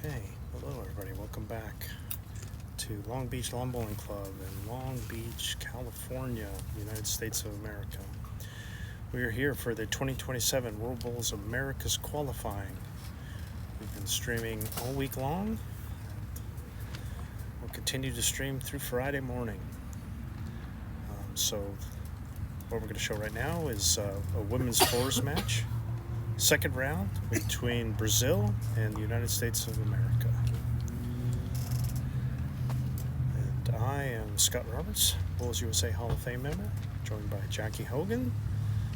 Okay, hello everybody, welcome back to Long Beach Lawn Bowling Club in Long Beach, California, United States of America. We are here for the 2027 World Bowls Americas qualifying. We've been streaming all week long, and we'll continue to stream through Friday morning. So what we're going to show right now is a women's fours match. Second round between Brazil and the United States of America. And I am Scott Roberts, Bowls USA Hall of Fame member, joined by Jackie Hogan,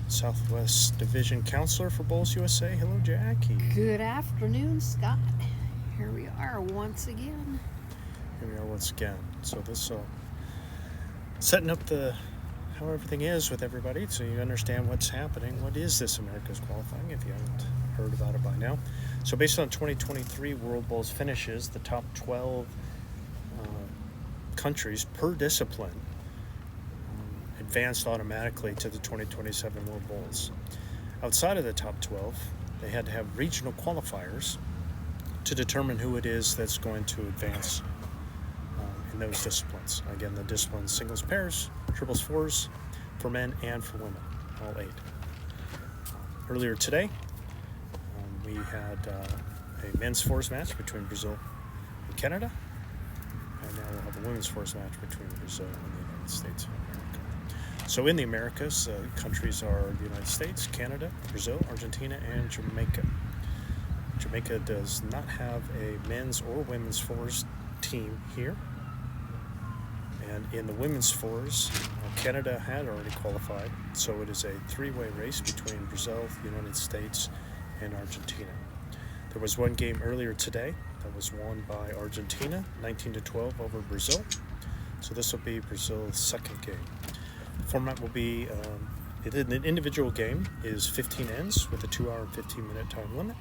Southwest Division Counselor for Bowls USA. Hello, Jackie. Good afternoon, Scott. Here we are once again. So this setting up how everything is with everybody, so you understand what's happening. What is this America's qualifying, if you haven't heard about it by now? So based on 2023 World Bowls finishes, the top 12 countries per discipline advanced automatically to the 2027 World Bowls. Outside of the top 12, they had to have regional qualifiers to determine who it is that's going to advance in those disciplines. Again, the disciplines singles, pairs, triples, fours for men and for women, all 8. Earlier today, we had a men's fours match between Brazil and Canada, and now we'll have a women's fours match between Brazil and the United States of America. So in the Americas, countries are the United States, Canada, Brazil, Argentina, and Jamaica. Jamaica does not have a men's or women's fours team here. And in the women's fours, Canada had already qualified, so it is a 3-way race between Brazil, the United States, and Argentina. There was one game earlier today that was won by Argentina, 19-12 over Brazil. So this will be Brazil's second game. The format will be, an individual game is 15 ends with a 2-hour and 15-minute time limit.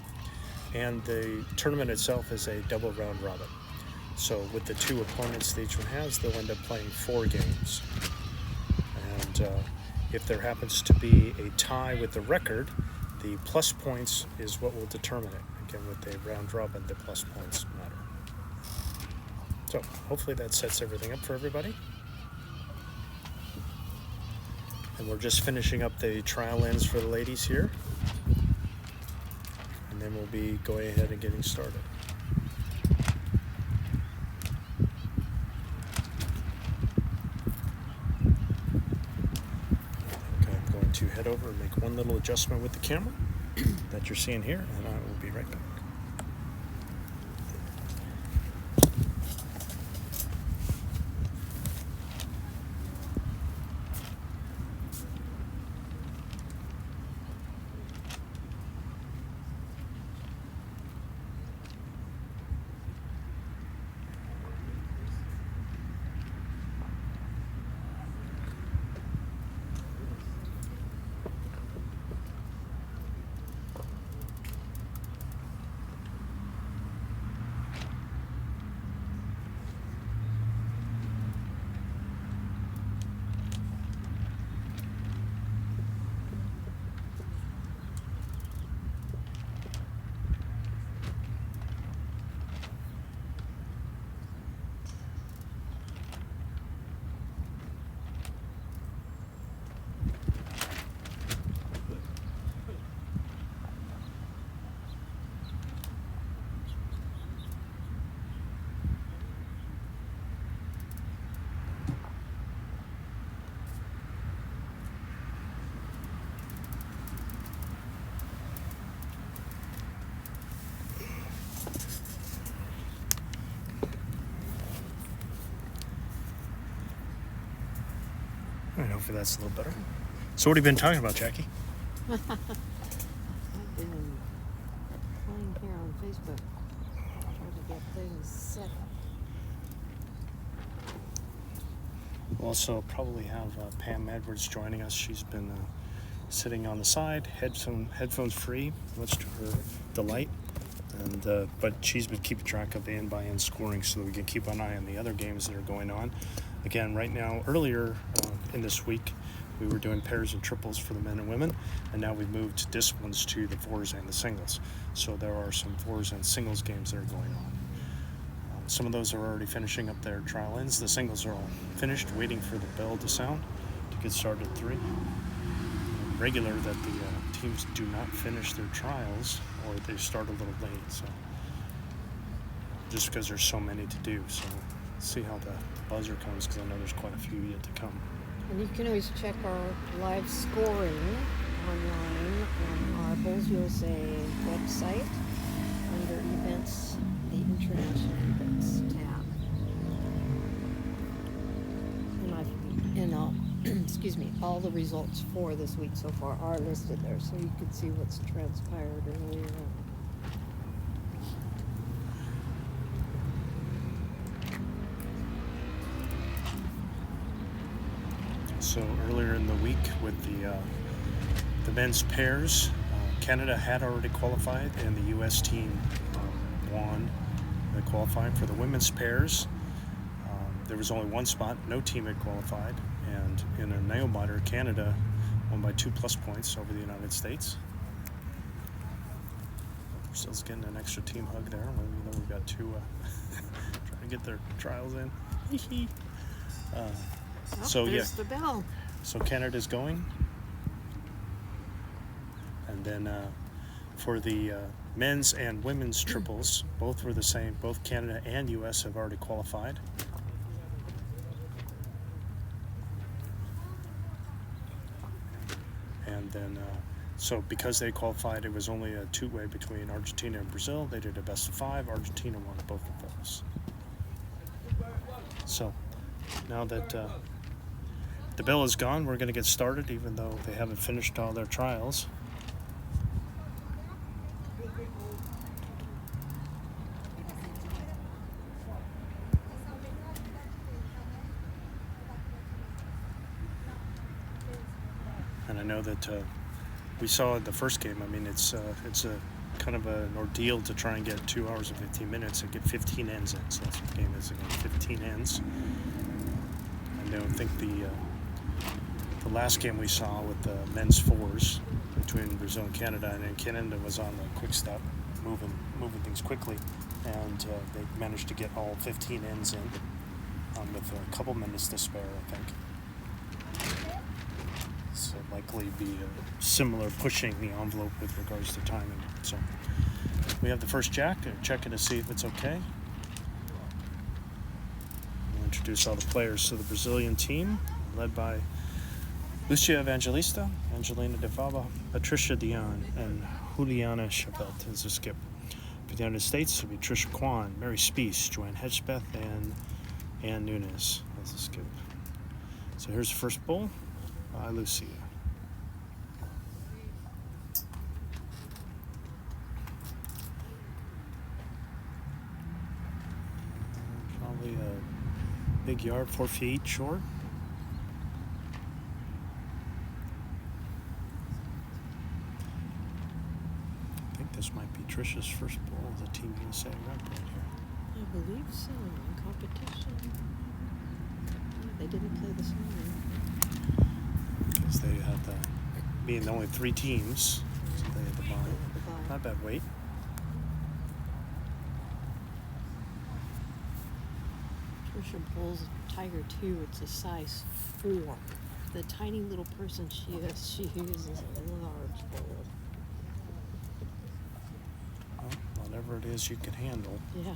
And the tournament itself is a double round robin. So with the 2 opponents that each one has, they'll end up playing 4 games. And if there happens to be a tie with the record, the plus points is what will determine it. Again, with the round robin, the plus points matter. So hopefully that sets everything up for everybody. And we're just finishing up the trial ends for the ladies here. And then we'll be going ahead and getting started. To head over and make one little adjustment with the camera that you're seeing here, and I will be right back. All right, hopefully that's a little better. So what have you been talking about, Jackie? I've been playing here on Facebook, trying to get things set up. We'll also probably have Pam Edwards joining us. She's been sitting on the side, headphones free, much to her delight. And but she's been keeping track of the end-by-end scoring so that we can keep an eye on the other games that are going on. Again, right now, earlier in this week, we were doing pairs and triples for the men and women, and now we've moved disciplines to the fours and the singles. So there are some fours and singles games that are going on. some of those are already finishing up their trial ends. The singles are all finished, waiting for the bell to sound to get started at 3. Regular that the teams do not finish their trials, or they start a little late. So just because there's so many to do. So let's see how the buzzer comes, because I know there's quite a few yet to come. And you can always check our live scoring online on our Bowls USA website under events, the international events tab. And excuse me, all the results for this week so far are listed there, so you can see what's transpired earlier on. So earlier in the week with the men's pairs, Canada had already qualified, and the U.S. team won the qualifying. For the women's pairs, there was only one spot, no team had qualified, and in a nail-biter, Canada won by 2+ points over the United States. Brazil's getting an extra team hug there, even though we've got two trying to get their trials in. So there's the bell. So Canada's going, and then for the men's and women's triples, both were the same. Both Canada and U.S. have already qualified. And then, so because they qualified, it was only a two-way between Argentina and Brazil. They did a best of 5. Argentina won both of those. So now that the bell is gone, we're going to get started, even though they haven't finished all their trials. And I know that we saw in the first game, I mean, it's a kind of an ordeal to try and get 2 hours and 15 minutes and get 15 ends in. So that's what the game is again, 15 ends. I don't think the last game we saw with the men's 4s between Brazil and Canada, and then Canada was on the quick step, moving things quickly, and they managed to get all 15 ends in with a couple minutes to spare, I think. So likely be a similar pushing the envelope with regards to timing. So we have the first jack, checking to see if it's okay. We'll introduce all the players to the Brazilian team, led by Lucia Evangelista, Angelita de Faba, Patricia and Juliana Shufeldt as a skip. For the United States, it will be Tricia Quan, Spease, Joanne Hedgespeth, and Nunes as a skip. So here's the first bowl by Lucia. Probably a big yard, 4 feet short. I think this might be Tricia's first bowl of the Team USA rep right here. I believe so. In competition. They didn't play this morning. Because they had being only 3 teams, so they had the bye. Not bad weight. Tricia Bull's Tiger 2, it's a size 4. The tiny little person she uses a large bowl. Well, whatever it is you can handle. Yeah,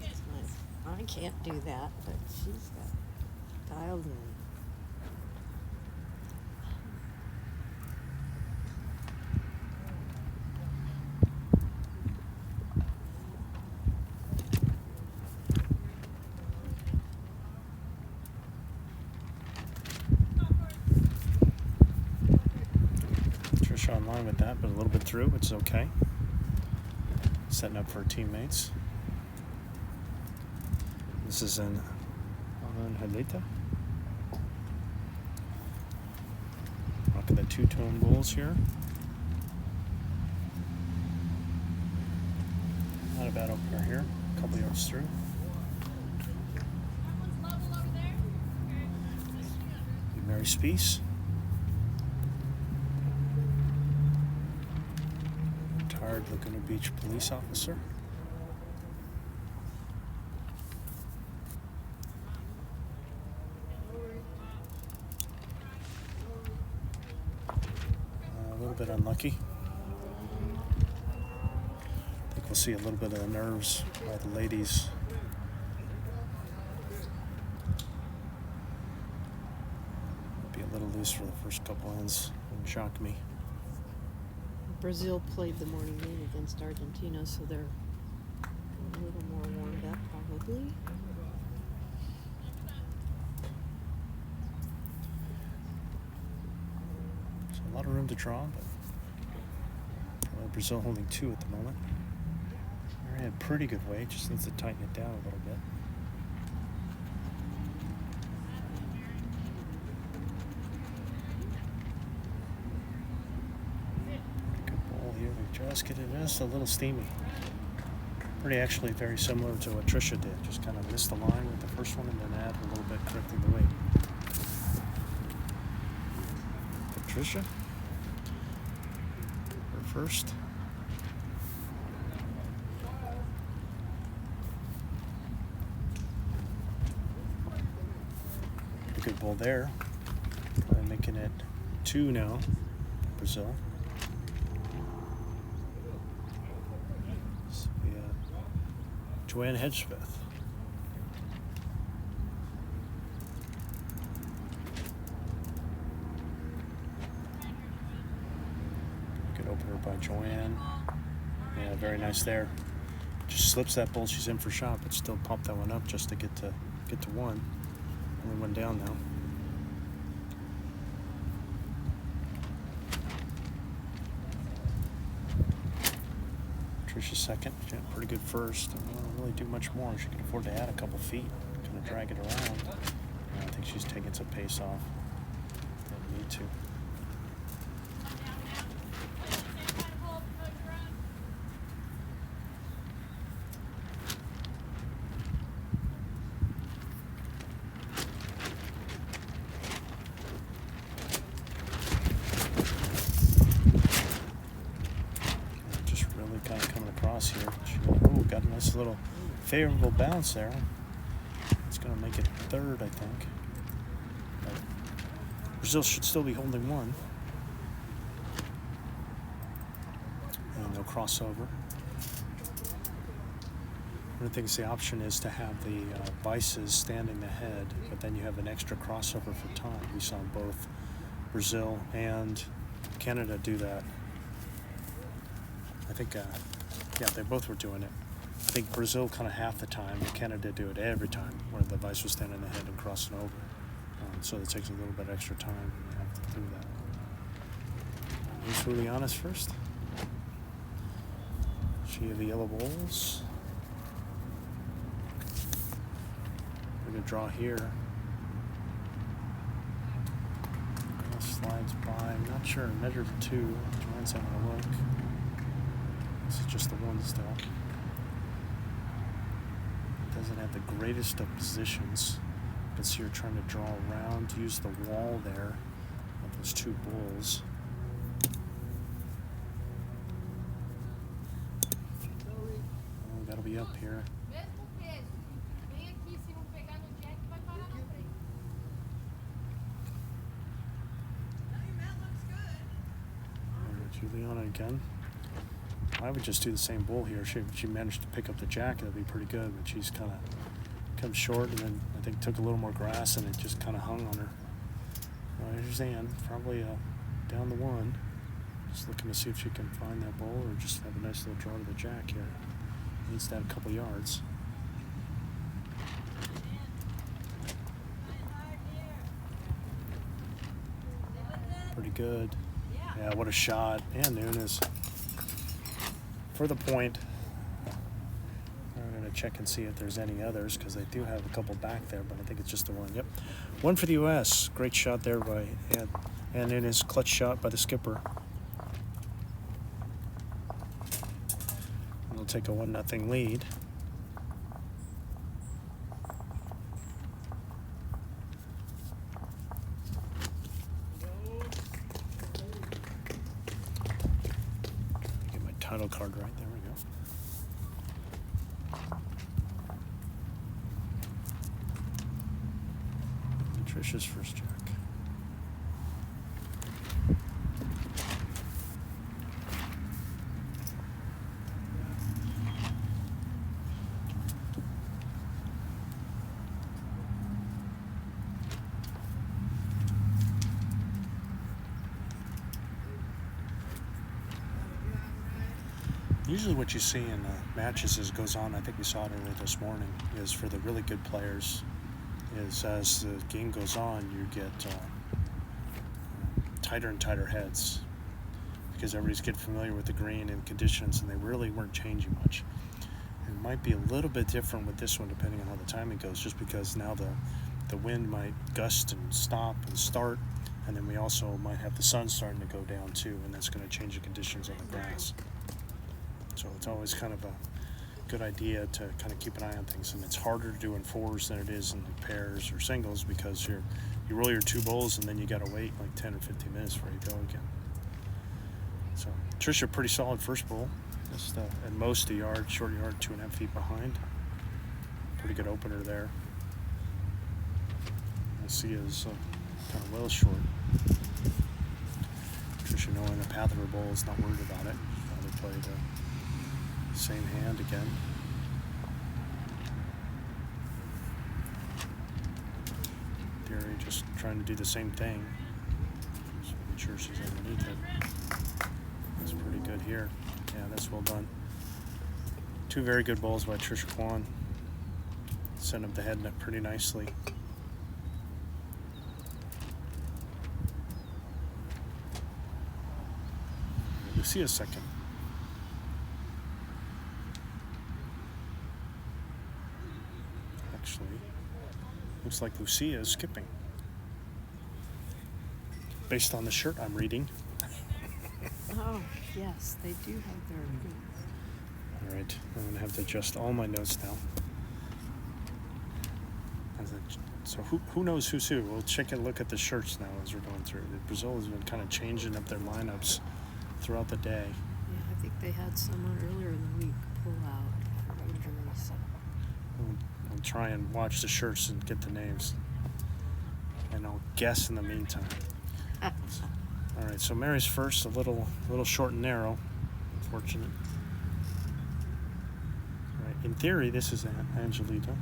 it's nice. I can't do that, but she's got dialed in. Tricia online with that, but a little bit through, it's okay. Setting up for her teammates. This is an Angelita. Rocking the 2-tone bowls here. Not a bad opener here. A couple yards through. Spease. Tired looking beach police officer. bit unlucky. I think we'll see a little bit of the nerves by the ladies. Be a little loose for the first couple ends. Wouldn't shock me. Brazil played the morning game against Argentina, so they're a little more warmed up probably. So a lot of room to draw, but probably Brazil holding 2 at the moment. They're in a pretty good way, just needs to tighten it down a little bit. Just get it just a little steamy. Pretty actually very similar to what Tricia did. Just kind of missed the line with the first one and then add a little bit correcting the weight. Patricia, her first. Pretty good ball there. Probably making it 2 now, Brazil. Joanne Hedgespeth. Good opener by Joanne. Yeah, very nice there. Just slips that ball. She's in for shot, but still popped that one up just to get to 1. Only 1 down now. Tricia's second. She had a pretty good first. Don't want to really do much more. She can afford to add a couple feet. Kind of drag it around. I think she's taking some pace off. Doesn't need to. Here. Oh, got a nice little favorable bounce there. It's going to make it 3rd, I think. But Brazil should still be holding 1. And they'll cross over. One of the things the option is to have the vices standing the head, but then you have an extra crossover for time. We saw both Brazil and Canada do that. I think yeah, they both were doing it. I think Brazil kind of half the time, and Canada do it every time, where the vice was standing in the head and crossing over. So it takes a little bit extra time, and you have to do that. Here's Juliana's first. She have the yellow balls. We're going to draw here. Slides by. I'm not sure. Measure for 2. Joanne's having a look. This is just the 1 still. Doesn't have the greatest of positions. You can see her trying to draw around, use the wall there of those 2 bulls. Oh, gotta be up here. Juliana again. I would just do the same bull here. If she managed to pick up the jack, that'd be pretty good, but she's kind of come short and then I think took a little more grass and it just kind of hung on her. Here's Anne, probably down the 1. Just looking to see if she can find that bull or just have a nice little draw to the jack here. Needs to have a couple yards. Pretty good. Yeah, what a shot. And Nunes. For the point, I'm going to check and see if there's any others because they do have a couple back there, but I think it's just the 1. Yep. 1 for the U.S. Great shot there by Ed. And in his clutch shot by the skipper. And they'll take a 1-0 lead. Title card right there. We go. Tricia's first jack. Usually what you see in matches as it goes on, I think we saw it earlier this morning, is for the really good players, is as the game goes on, you get tighter and tighter heads because everybody's getting familiar with the green and conditions, and they really weren't changing much. It might be a little bit different with this one depending on how the timing goes, just because now the wind might gust and stop and start, and then we also might have the sun starting to go down too, and that's going to change the conditions on the grass. So it's always kind of a good idea to kind of keep an eye on things, and it's harder to do in fours than it is in like pairs or singles, because you roll your 2 bowls and then you got to wait like 10 or 15 minutes before you go again. So Tricia, pretty solid first bowl, just at most a yard, short yard, 2.5 feet behind. Pretty good opener there. Lucia's kind of well short. Tricia, knowing the path of her bowl, is not worried about it. Rather play the same hand again. Theory just trying to do the same thing. Just making sure she's underneath it. That's pretty good here. Yeah, that's well done. 2 very good bowls by Tricia Quan. Sent up the head net pretty nicely. Lucia's second. Actually, looks like Lucia is skipping. Based on the shirt I'm reading. Oh, yes, they do have their boots. All right, I'm going to have to adjust all my notes now. So who knows who's who? We'll check and look at the shirts now as we're going through. Brazil has been kind of changing up their lineups throughout the day. Yeah, I think they had someone earlier in the week pull out for injuries. I'll try and watch the shirts and get the names. And I'll guess in the meantime. All right, so Mary's first, a little short and narrow. Unfortunate. All right, in theory, this is Angelita.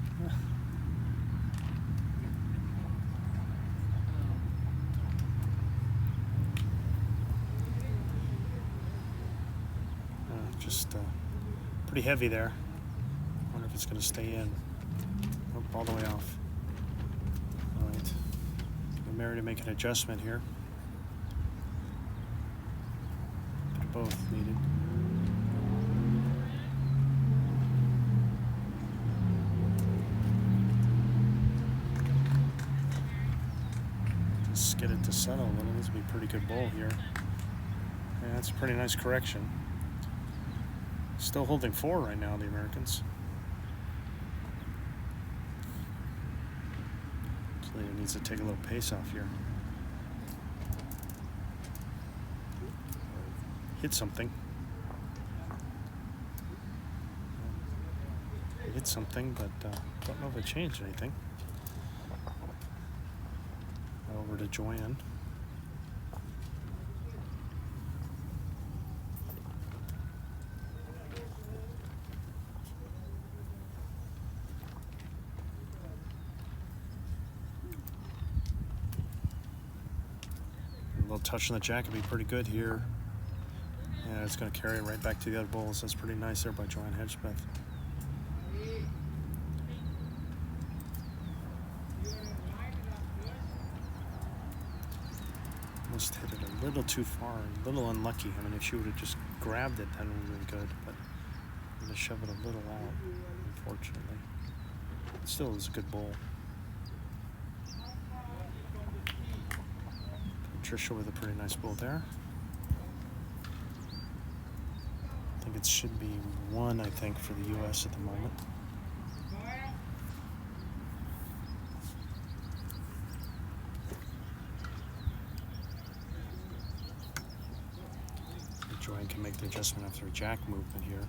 Just pretty heavy there. I wonder if it's going to stay in. Nope, all the way off. All right. Mary to make an adjustment here. Bit of both needed. Just get it to settle a little. This would be a pretty good bowl here. Yeah, that's a pretty nice correction. Still holding 4 right now, the Americans. Angelita needs to take a little pace off here. Hit something. Hit something, but don't know if it changed anything. Over to Joanne. A little touch on the jack would be pretty good here. And it's going to carry it right back to the other bowls. That's pretty nice there by Joanne Hedgespeth. Almost hit it a little too far, a little unlucky. I mean, if she would have just grabbed it, that would have been good. But I'm going to shove it a little out, unfortunately. It still is a good bowl. Patricia with a pretty nice bowl there. I think it should be 1, I think, for the U.S. at the moment. Joanne can make the adjustment after a jack movement here.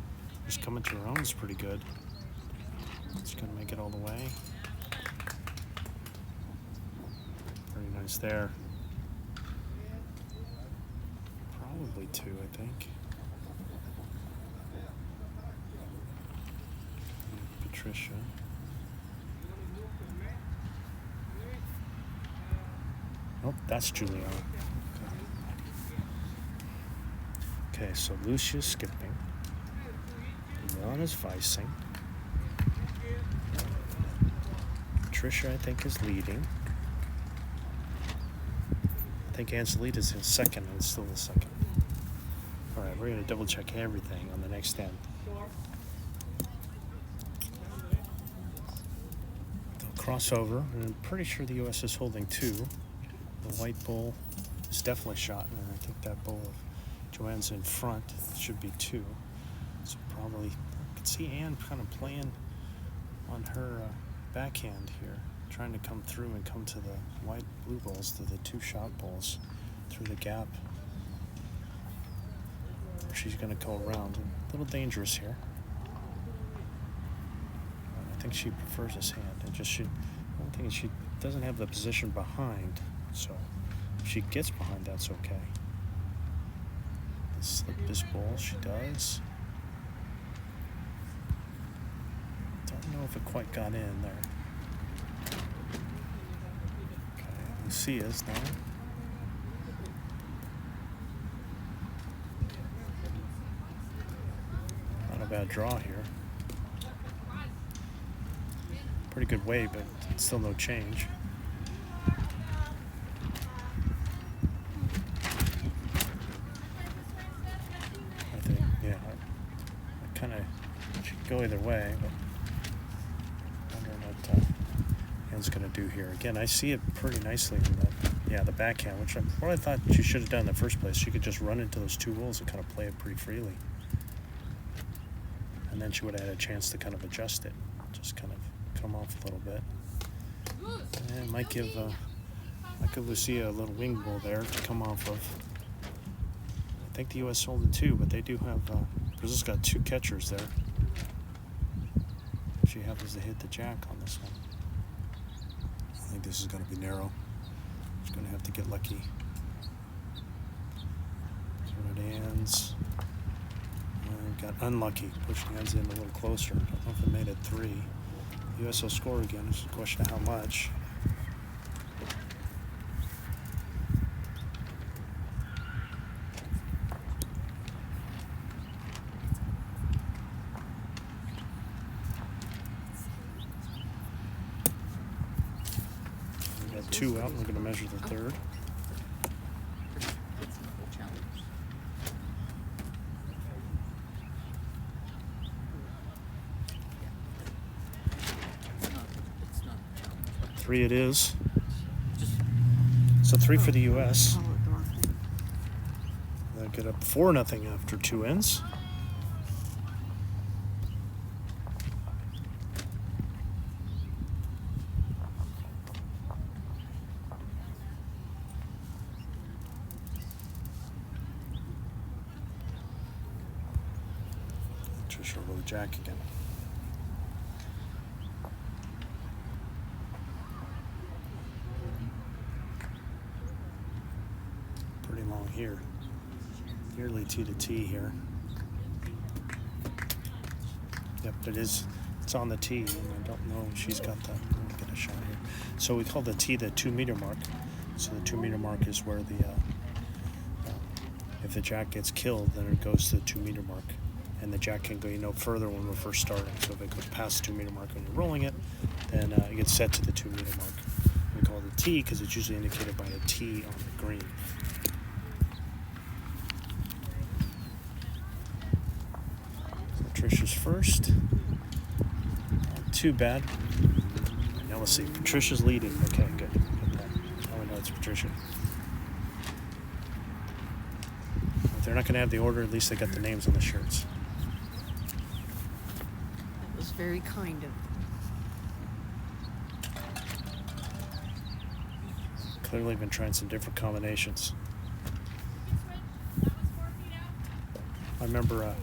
Just coming to her own is pretty good. It's going to make it all the way. Pretty nice there. Probably 2, I think. Patricia. Oh, that's Juliana. Okay, so Lucia's skipping. Juliana is vicing. Tricia, I think, is leading. I think Angelita's in second, and it's still the second. All right, we're going to double check everything on the next end. They'll cross over, and I'm pretty sure the U.S. is holding 2. The white bull is definitely shot, and I think that bull of Joanne's in front. It should be 2. So probably, I can see Anne kind of playing on her backhand here, trying to come through and come to the white blue bulls, to the 2 shot bulls through the gap. She's going to go around. A little dangerous here. I think she prefers his hand. One thing is she doesn't have the position behind, so if she gets behind, that's okay. Slip this bull, she does. Don't know if it quite got in there. Okay, Lucia's now. Not a bad draw here. Pretty good way, but still no change. I think, yeah, I kind of should go either way, but I wonder what Anne's going to do here. Again, I see it pretty nicely in the backhand, which what I thought she should have done in the first place. She could just run into those 2 wolves and kind of play it pretty freely. And then she would have had a chance to kind of adjust it, just kind of come off a little bit. And it might give Lucia a little wing bull there to come off of. I think the U.S. holding 2, but they do have, Brazil's got 2 catchers there. She happens to hit the jack on this one. I think this is going to be narrow. She's going to have to get lucky. So it ends. Got unlucky, pushed hands in a little closer. Don't know if it made it 3. The U.S. will score again. It's a question of how much. We got 2 out, and we're going to measure the 3rd. Three it is. So 3 for the U.S. They'll get up 4-0 after 2 ends. Tricia will go jack again. Long here, nearly T to T here. Yep, it's on the T, and I don't know if she's got that. Let me get a shot here. So we call the T the 2-meter mark. So the 2-meter mark is where the if the jack gets killed, then it goes to the 2-meter mark, and the jack can go no further when we're first starting. So if it goes past the 2-meter mark when you're rolling it, then it gets set to the 2-meter mark. We call it a T because it's usually indicated by a T on the green. Tricia's first. Not too bad. Now let's see. Patricia's leading. Okay, good. Now we know it's Patricia. If they're not going to have the order, at least they got the names on the shirts. That was very kind of them. Clearly been trying some different combinations. I remember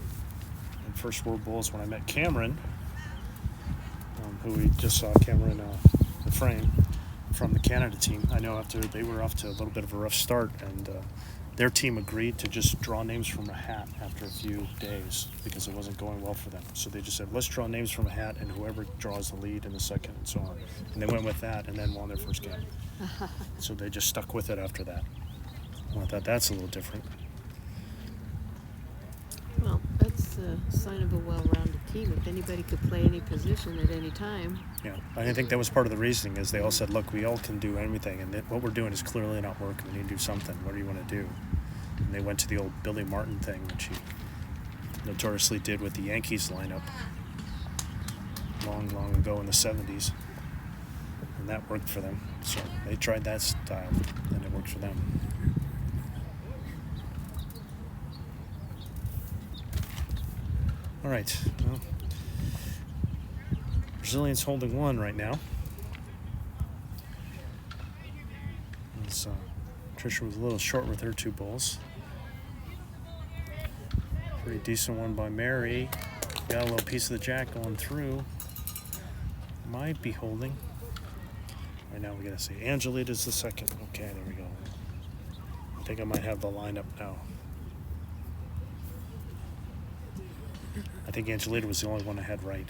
First World Bulls when I met Cameron, who we just saw Cameron the frame from the Canada team. I know after they were off to a little bit of a rough start, and their team agreed to just draw names from a hat after a few days because it wasn't going well for them. So they just said, let's draw names from a hat, and whoever draws the lead in the second, and so on. And they went with that and then won their first game. So they just stuck with it after that. Well, I thought that's a little different. Well, that's That's a sign of a well-rounded team. If anybody could play any position at any time. Yeah, I think that was part of the reasoning is they all said, look, we all can do anything, and what we're doing is clearly not working. We need to do something. What do you want to do? And they went to the old Billy Martin thing, which he notoriously did with the Yankees lineup long, long ago in the 70s. And that worked for them. So they tried that style, and it worked for them. All right, well, Brazilians holding one right now. So Tricia was a little short with her 2 bowls. Pretty decent one by Mary. Got a little piece of the jack going through. Might be holding. Right now we gotta see. Angelita's the second. Okay, there we go. I think I might have the lineup now. I think Angelita was the only one I had right.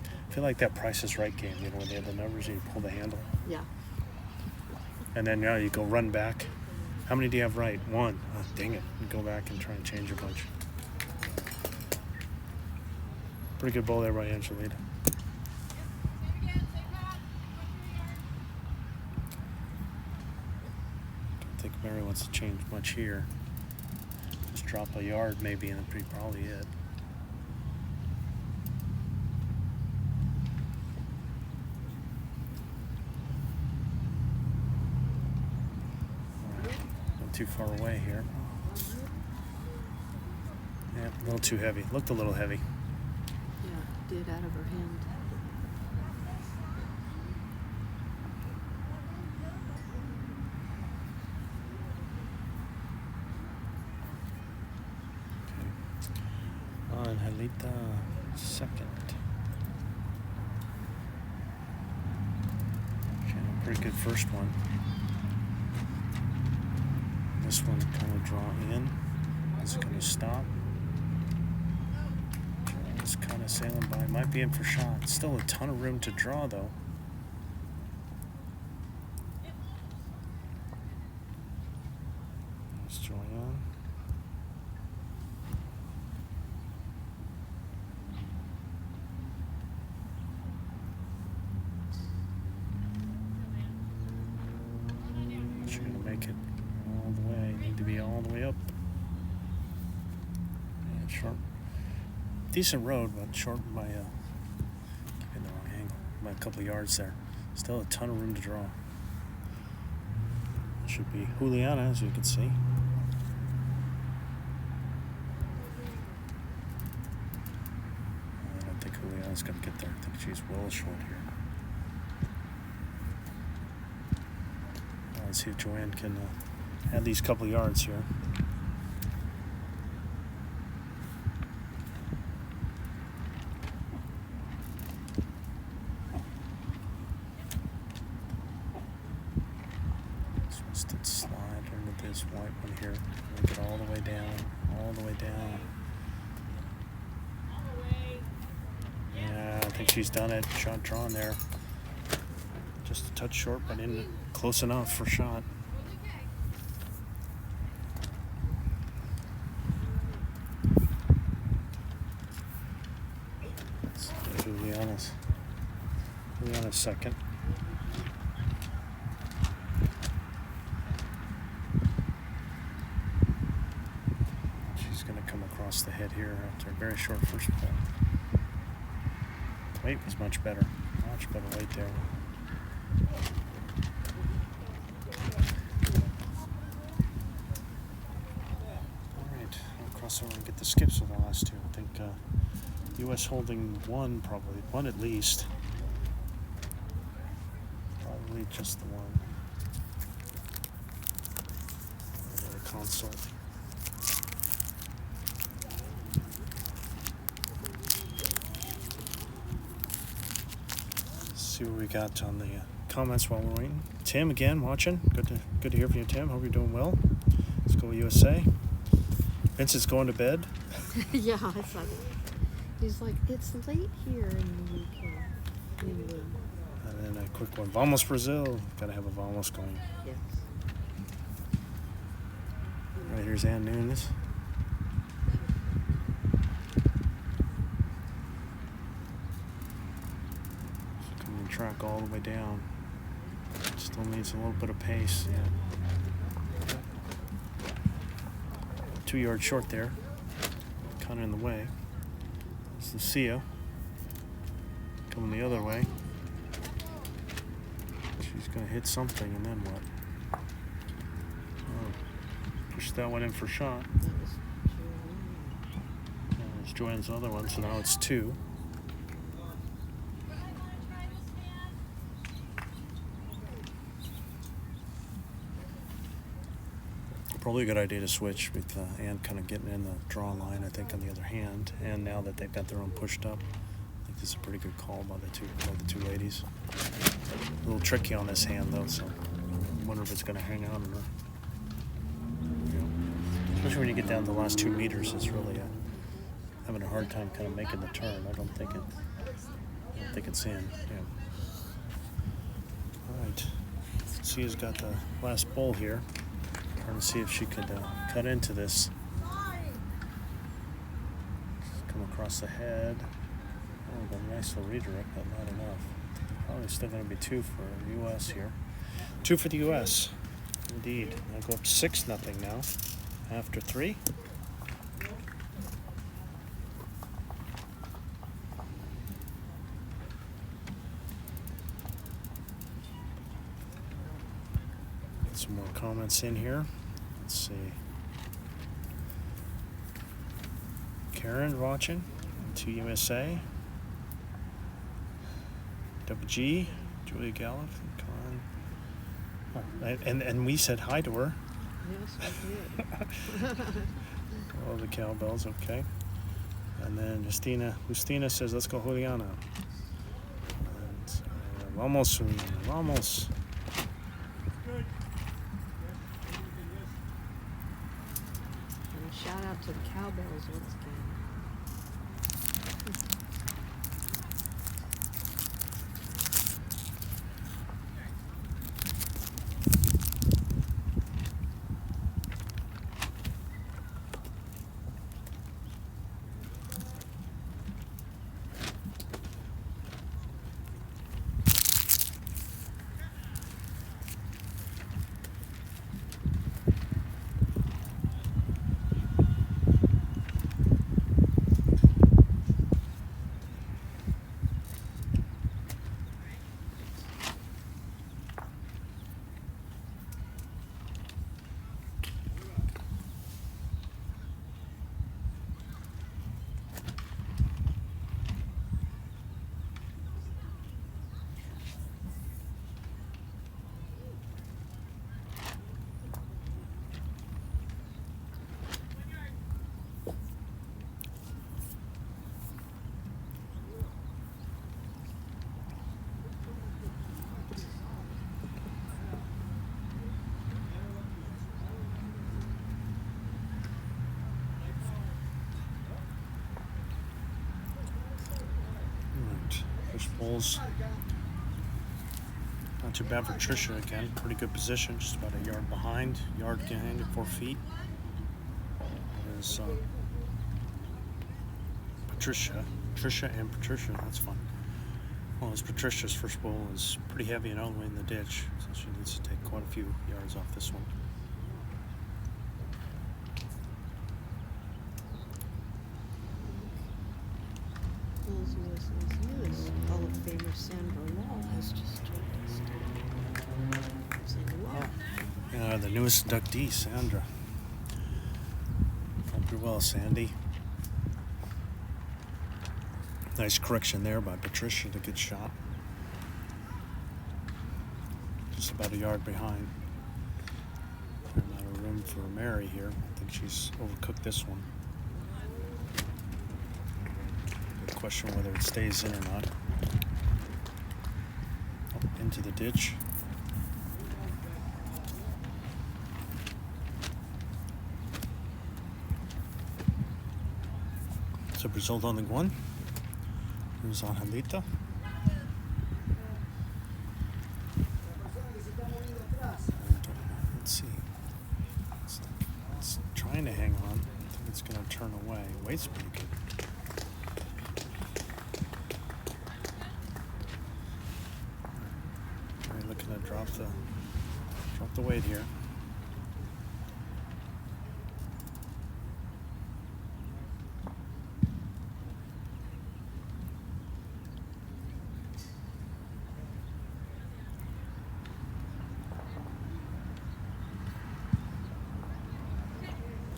I feel like that Price is Right game, when they have the numbers and you pull the handle. Yeah. And then now you go run back. How many do you have right? 1. Oh, dang it. You go back and try and change a bunch. Pretty good bowl there by Angelita. Don't think Mary wants to change much here. Just drop a yard maybe and that's probably it. Too far away here. Yeah, a little too heavy. Looked a little heavy. Yeah, did out of her hand. Okay. Angelita second. She had a pretty good first one. This one's going to draw in. Is it going to stop? Just kind of sailing by. Might be in for shot. Still a ton of room to draw, though. There's Joanne. She's going to make it all the way. Need to be all the way up. And short. Decent road, but short by keeping the wrong angle. By a couple of yards there. Still a ton of room to draw. Should be Juliana, as you can see. I don't think Juliana's going to get there. I think she's well short here. Let's see if Joanne can have these couple of yards here. Twisted slide under this white one here. Make it all the way down, all the way down. Yeah, I think she's done it. Shot drawn there. Just a touch short, but in close enough for shot. Juliana's second. She's going to come across the head here after a very short first ball. Weight was much better. Much better weight there. Alright, I'll cross over and get the skips with the last two. I think U.S. holding one, probably. One at least. Probably just the one. The console. See what we got on the comments while we're waiting. Tim again watching. Good to hear from you, Tim. Hope you're doing well. Let's go USA. Vincent's going to bed. Yeah, I saw that. He's like, it's late here in the UK. England. And then a quick one. Vamos Brazil. Gotta have a Vamos going. Yes. Right here's Nunes. track all the way down. Still needs a little bit of pace. Yeah. 2 yards short there. Kind of in the way. There's Lucia. Coming the other way. She's going to hit something, and then what? Oh, push that one in for a shot. There's Joanne's other one, so now it's 2. Probably a good idea to switch with Ann kind of getting in the draw line, I think, on the other hand. And now that they've got their own pushed up, I think this is a pretty good call by the two ladies. A little tricky on this hand, though, so I wonder if it's going to hang on or not. You know, especially when you get down to the last 2 meters, it's really having a hard time kind of making the turn. I don't think it's in. Yeah. All right. Lucia's got the last bowl here. Trying to see if she could cut into this. Just come across the head. Oh, got a nice little redirect, but not enough. Probably still going to be 2 for U.S. here. 2 for the U.S. Indeed. I'll go up 6-0 now. After 3. Some more comments in here. Let's see. Karen watching. To USA. WG. Julia Gallup. Quan. Oh, and we said hi to her. Yes, we did. All the cowbells, okay. And then Justina says, let's go Juliana. And, vamos. Shout out to the cowbells once again. Bowls. Not too bad for Tricia again. Pretty good position, just about a yard behind at 4 feet. There's Patricia. And Patricia, that's fun. Well, it's Patricia's first bowl is pretty heavy and all the way in the ditch, so she needs to take quite a few yards off this one. Hall of Famer Sandra Law has just joined us. Sandra Law. Yeah, the newest inductee, Sandra. Done pretty well, Sandy. Nice correction there by Patricia, a good shot. Just about a yard behind. Fair amount of room for Mary here. I think she's overcooked this one. Question whether it stays in or not. Oh, into the ditch. So result on the Quan. Here's Angelita. Let's see. It's trying to hang on. I think it's going to turn away. Weight's pretty good. looking to drop the weight here.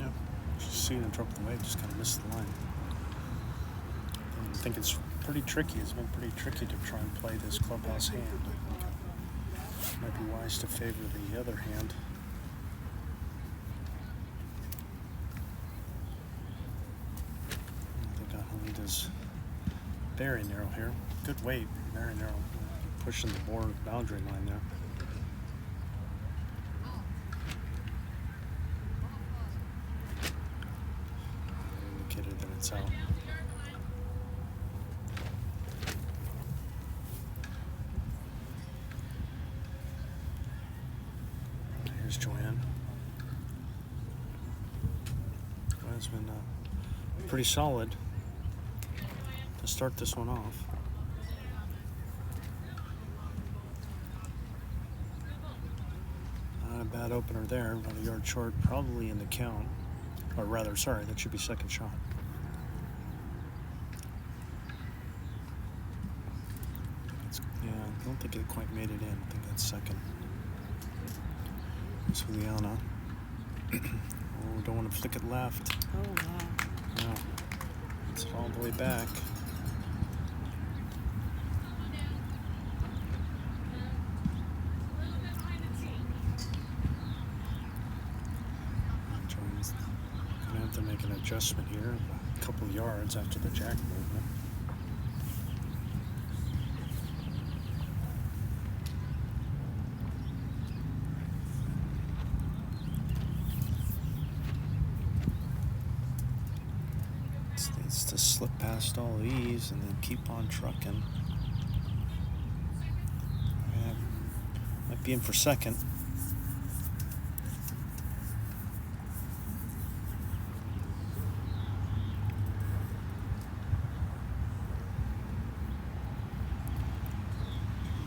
Yeah, she's seeing her drop the weight, just kind of missed the line. I think it's pretty tricky. It's been pretty tricky to try and play this clubhouse hand. I think it might be wise to favor the other hand. They got Angelita's very narrow here. Good weight, very narrow. Pushing the board boundary line there. Indicated that it's out. Here's Joanne. Joanne's been pretty solid to start this one off. Not a bad opener there, about a yard short, probably in the count. Or rather, sorry, that should be second shot. I don't think it quite made it in. I think that's second. There's Juliana. Oh, don't want to flick it left. Oh, wow. No. It's all the way back. Joanne's going to have to make an adjustment here, a couple yards after the jack movement. Needs to slip past all these and then keep on trucking. Might be in for second.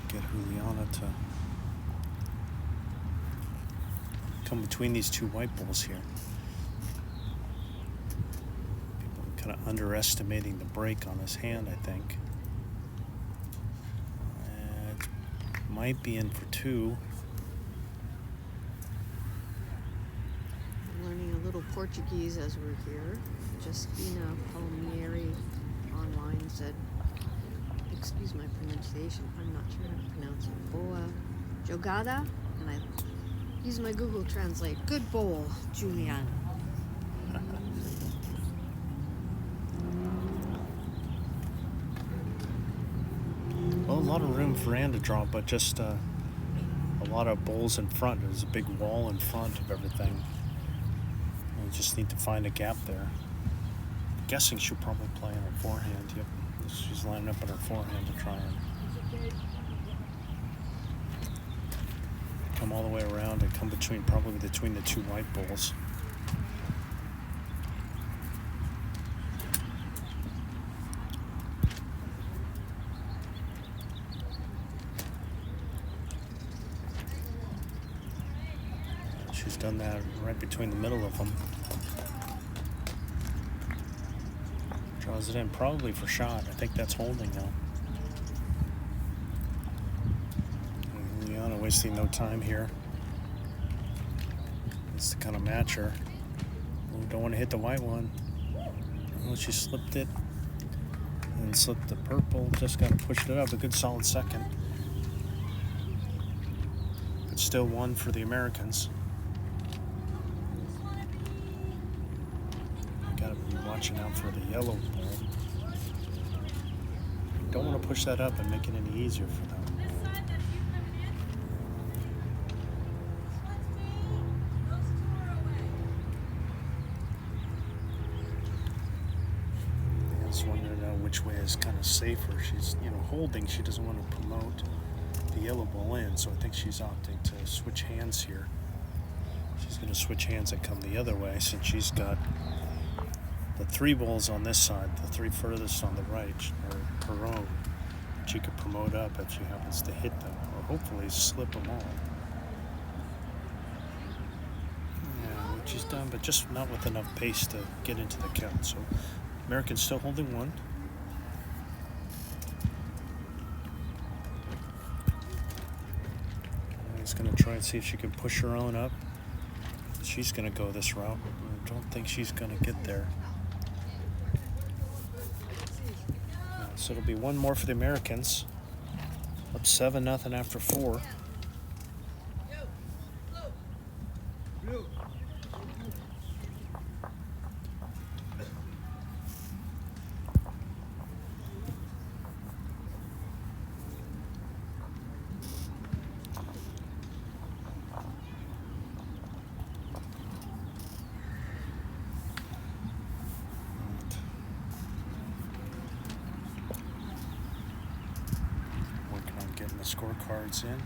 Get Juliana to come between these two white balls here. Kind of underestimating the break on his hand, I think. Might be in for two. Learning a little Portuguese as we're here. Justina Palmieri online said, excuse my pronunciation, I'm not sure how to pronounce it. Boa jogada, and I use my Google Translate. Good bowl, Juliana. Well, a lot of room for Ann to draw, but just a lot of bowls in front. There's a big wall in front of everything. We just need to find a gap there. I'm guessing she'll probably play on her forehand. Yep, she's lining up on her forehand to try and come all the way around and come probably between the two white bowls. She's done that right between the middle of them. Draws it in probably for shot. I think that's holding now. Juliana wasting no time here. It's to kind of match her. Oh, don't want to hit the white one. Oh, she slipped it and slipped the purple. Just got to push it up. A good solid second. But still one for the Americans. Watching out for the yellow ball. Don't want to push that up and make it any easier for them. I just wondering which way is kind of safer. She's, holding. She doesn't want to promote the yellow ball in, so I think she's opting to switch hands here. She's going to switch hands and come the other way since she's got the three balls on this side, the three furthest on the right are her own. She could promote up if she happens to hit them, or hopefully slip them all. Yeah, what she's done, but just not with enough pace to get into the count. So American's still holding one. He's going to try and see if she can push her own up. She's going to go this route. I don't think she's going to get there. So it'll be one more for the Americans. Up 7-0 after 4. Getting the scorecards in,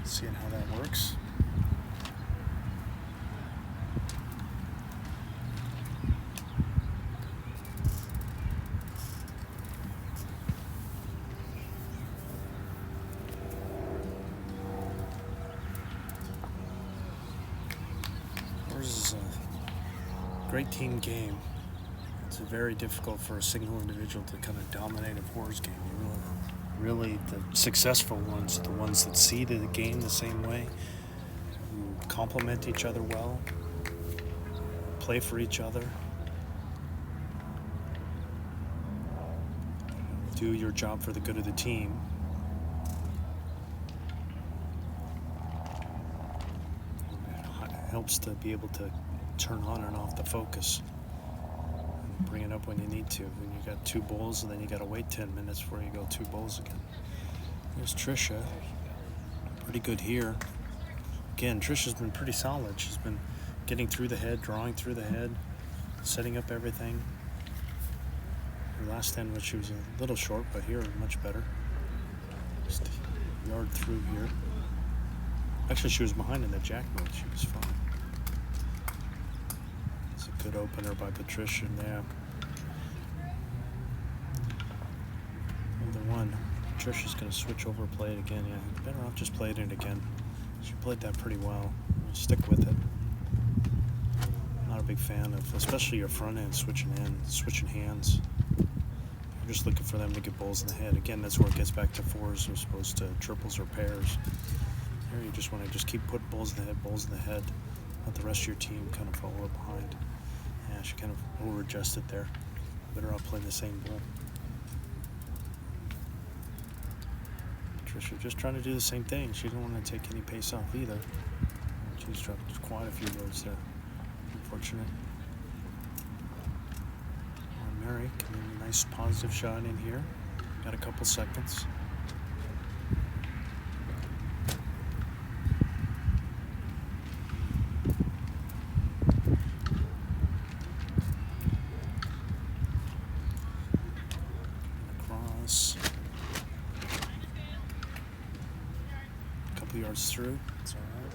seeing how that works. Ours is a great team game. It's very difficult for a single individual to kind of dominate a horse game. Really, the successful ones, the ones that see the game the same way, who complement each other well, play for each other, do your job for the good of the team. It helps to be able to turn on and off the focus. Bring it up when you need to. When you got 2 bowls, and then you got to wait 10 minutes before you go 2 bowls again. There's Tricia. Pretty good here. Again, Tricia's been pretty solid. She's been getting through the head, drawing through the head, setting up everything. Her last end, she was a little short, but here much better. Just a yard through here. Actually, she was behind in the jack move. She was fine. Good opener by Patricia there. Another one. Patricia's going to switch over, play it again. Yeah, better off just playing it again. She played that pretty well. Stick with it. Not a big fan of, especially your front end switching hands. You're just looking for them to get bowls in the head. Again, that's where it gets back to 4s as opposed to triples or pairs. Here you just want to just keep putting bowls in the head. Let the rest of your team kind of follow behind. Yeah, she kind of over-adjusted there. Better off playing the same bowl. Tricia just trying to do the same thing. She didn't want to take any pace off either. She's dropped quite a few yards there. Unfortunate. Mary getting a nice positive shot in here. Got a couple seconds. Yards through. It's all right.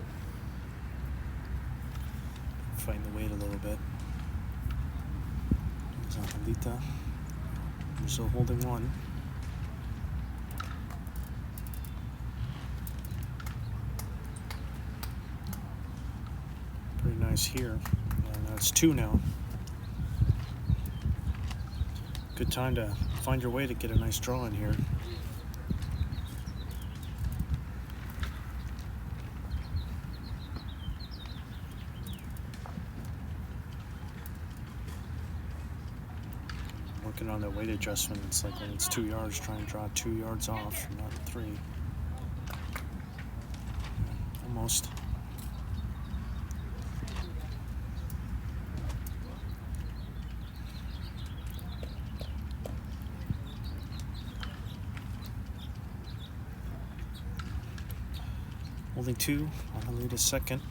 Fighting the weight a little bit. There's Angelita. Brazil holding one. Pretty nice here. And it's 2 now. Good time to find your way to get a nice draw in here. Working on that weight adjustment. It's like when it's 2 yards, try and draw 2 yards off, not 3. Almost. Holding 2. Angelita second.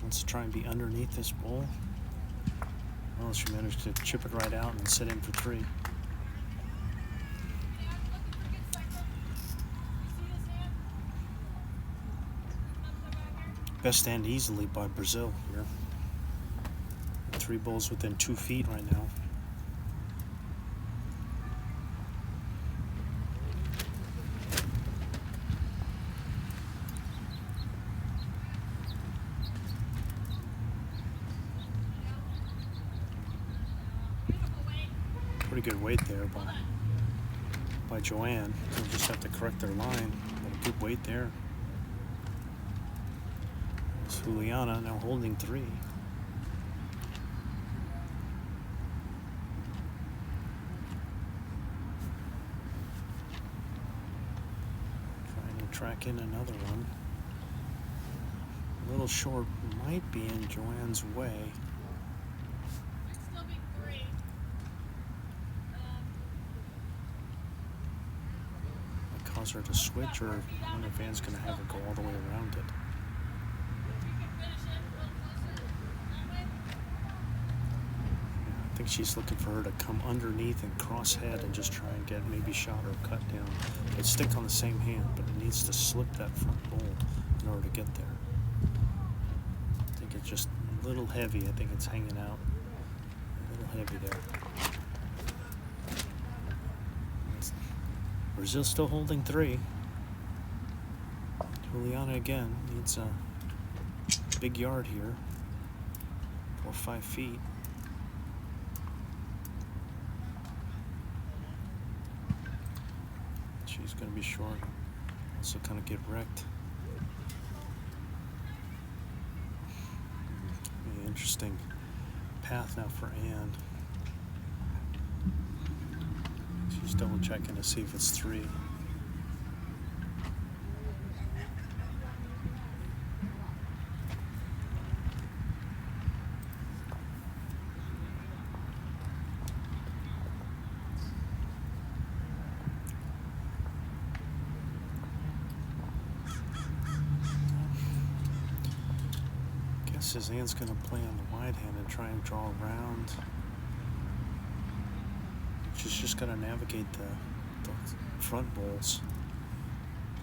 Wants to try and be underneath this bowl. Well, she managed to chip it right out and sit in for 3. Best stand easily by Brazil here. 3 bowls within 2 feet right now. Pretty good weight there by Joanne. They'll just have to correct their line. But a good weight there. It's Juliana now holding 3. Trying to track in another one. A little short, might be in Joanne's way. Might cause her to switch, or I wonder if Van's going to have her go all the way around it. I think she's looking for her to come underneath and cross head and just try and get maybe shot or cut down. It'd stick on the same hand, but it needs to slip that front bowl in order to get there. I think it's just a little heavy. I think it's hanging out a little heavy there. Brazil's still holding 3. Juliana again needs a big yard here, 4 or 5 feet. She's going to be short. Also kind of get wrecked. Be an interesting path now for Anne. She's double checking to see if it's 3. His Anne's going to play on the wide hand and try and draw around. She's just got to navigate the front bowls.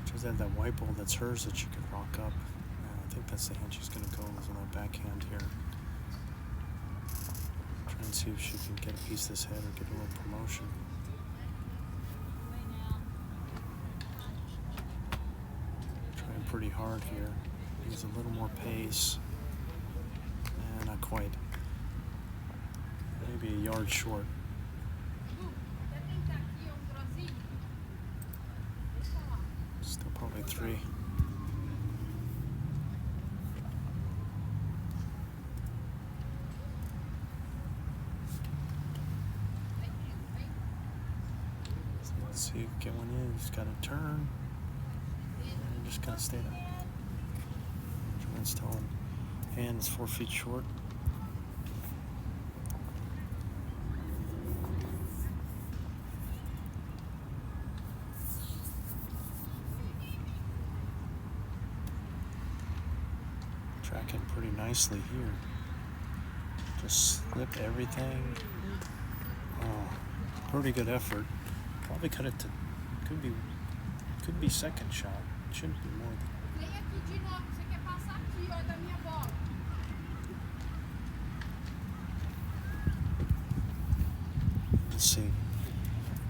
She does have that white bowl that's hers that she could rock up. I think that's the hand she's going to go with on that backhand here. Try and see if she can get a piece of this head or get a little promotion. Trying pretty hard here. Needs a little more pace. Not quite. Maybe a yard short. Still probably 3. Let's see if we get one in. Just got to turn. And just got to stay there. Joanne's telling Anne is 4 feet short. Tracking pretty nicely here. Just slip everything. Oh, pretty good effort. Probably cut it to could be second shot. Shouldn't be more than. Let's see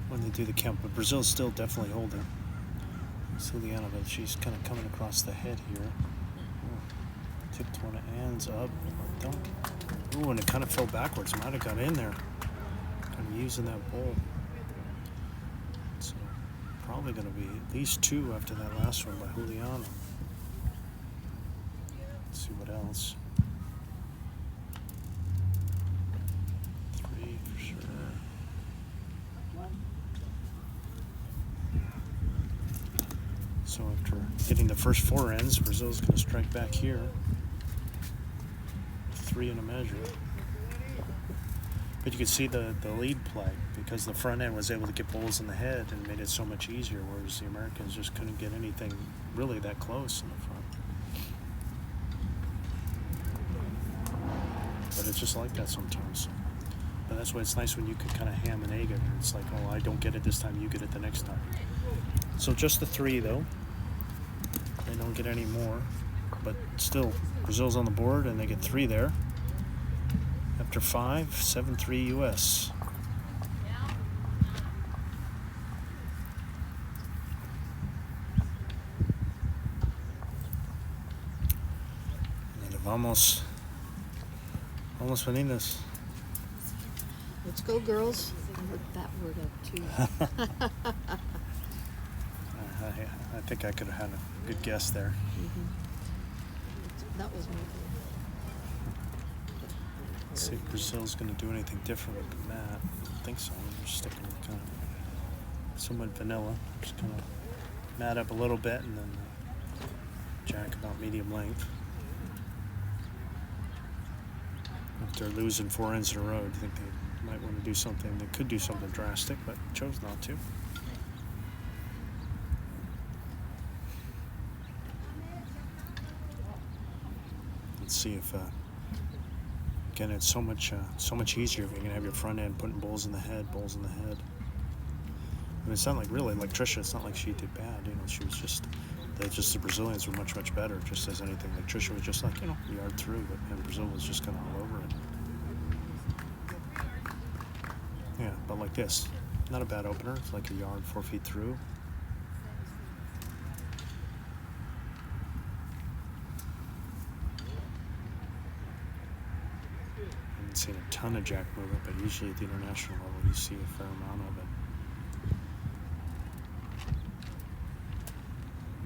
when they do the count, but Brazil's still definitely holding. It's Juliana, but she's kind of coming across the head here. Tipped one of Anne's up. Ooh, and it kind of fell backwards. Might have got in there. Kind of using that bowl. So probably going to be at least 2 after that last one by Juliana. Let's see what else. 3 for sure. So after hitting the first 4 ends, Brazil's going to strike back here. 3 in a measure. But you could see the lead play because the front end was able to get bowls in the head and made it so much easier, whereas the Americans just couldn't get anything really that close in the front. But it's just like that sometimes. But that's why it's nice when you can kind of ham and egg it. It's like, oh, I don't get it this time, you get it the next time. So just the 3 though. They don't get any more. But still, Brazil's on the board and they get 3 there. After 5, 7-3 US. And vamos meninas. Let's go, girls. looked that word up too. I think I could have had a good guess there. That was my goal. Let's see if Brazil's going to do anything different with the mat. I don't think so. They're sticking with kind of somewhat vanilla. Just kind of mat up a little bit and then jack about medium length. If they're losing 4 ends in a row, I think they might want to do something. They could do something drastic, but chose not to. Let's see if, again, it's so much easier if you're gonna have your front end putting bulls in the head. I mean, it's not like really like Tricia. It's not like she did bad. She was just the Brazilians were much better, just as anything. Like Tricia was just like yard through, and Brazil was just kind of all over it. Yeah, but like this, not a bad opener. It's like a yard 4 feet through. Seen a ton of jack movement, but usually at the international level you see a fair amount of it.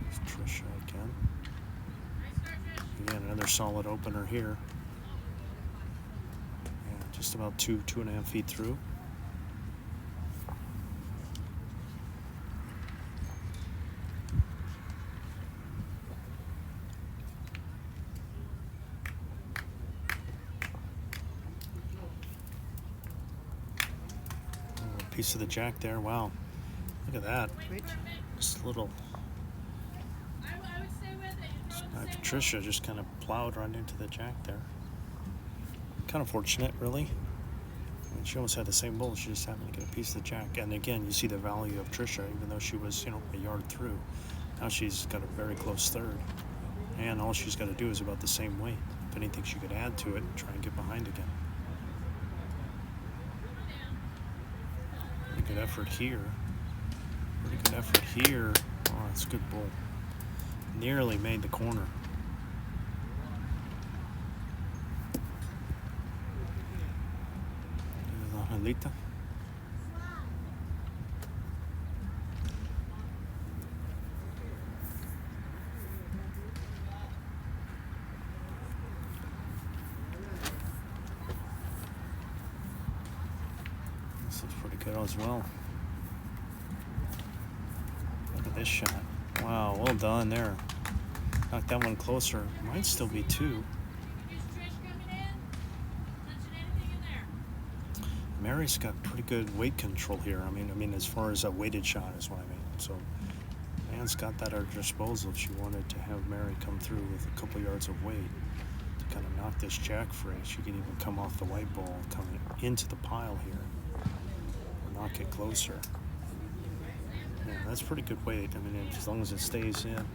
There's Tricia again. Again, another solid opener here. Yeah, just about 2.5 feet through. Piece of the jack there. Wow, look at that. Just a little. Patricia just kind of plowed right into the jack there. Kind of fortunate, really. I mean, she almost had the same bull. She just happened to get a piece of the jack. And again, you see the value of Tricia, even though she was, a yard through. Now she's got a very close third, and all she's got to do is about the same weight. If anything, she could add to it and try and get behind again. Good effort here. Pretty good effort here. Oh, that's a good bull. Nearly made the corner. Angelita. Good as well. Look at this shot. Wow, well done there. Knocked that one closer. Might still be 2. Mary's got pretty good weight control here. I mean, as far as a weighted shot is what I mean. So, Anne's got that at her disposal if she wanted to have Mary come through with a couple yards of weight to kind of knock this jack free. She could even come off the white ball coming into the pile here. Knock it closer. Yeah, that's pretty good weight. I mean, as long as it stays in,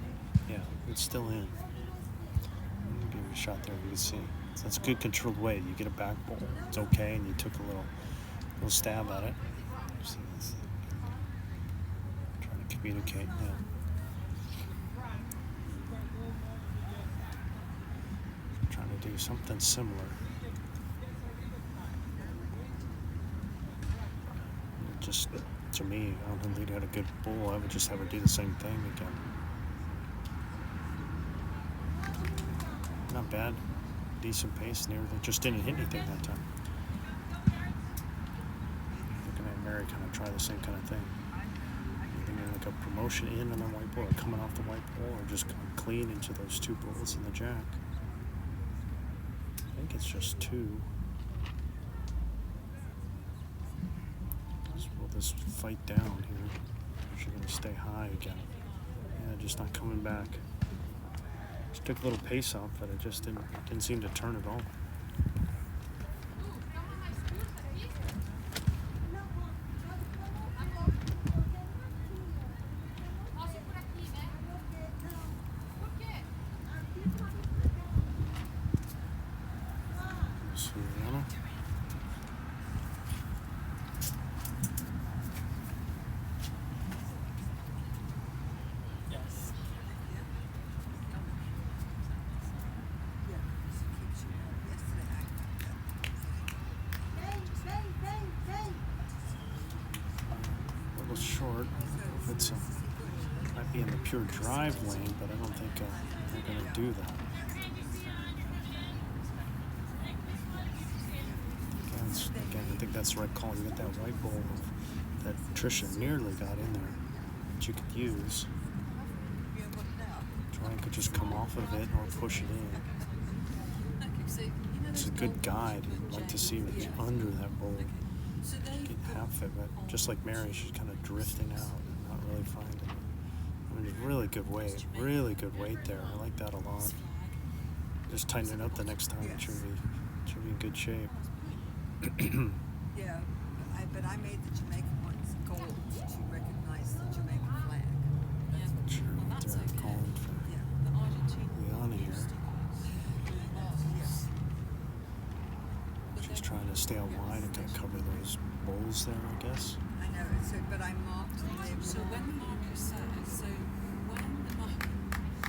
yeah, it's still in. I'll give you a shot there. You can see so that's good controlled weight. You get a back ball, it's okay, and you took a little stab at it. Trying to communicate. Yeah. Trying to do something similar. Just to me, I don't think they had a good bull. I would just have her do the same thing again. Not bad, decent pace and everything. Just didn't hit anything that time. Looking at Mary kind of try the same kind of thing. Anything like a promotion in on the white bull, or coming off the white bull, or just coming clean into those 2 bulls in the jack. I think it's just 2. This fight down here. She's going to stay high again. Yeah, just not coming back. Just took a little pace off, but it just didn't seem to turn at all. Juliana. So might be in the pure drive lane, but I don't think they're going to do that. Again, I think that's the right call. You got that white bull that Tricia nearly got in there that you could use. Joanne could just come off of it or push it in. It's a good guide. I'd like to see what's under that bull. Get half it, but just like Mary, she's kind of drifting out and not really finding it. I mean, really good weight there. I like that a lot. Just tighten it up the next time. It should be in good shape. Yeah, but I made the Jamaican ones gold to recognize the Jamaican flag. Sure, they're calling for Juliana here. She's trying to stay out wide and kind of cover those bowls there, I guess. I know, but I marked them. So when the marker says,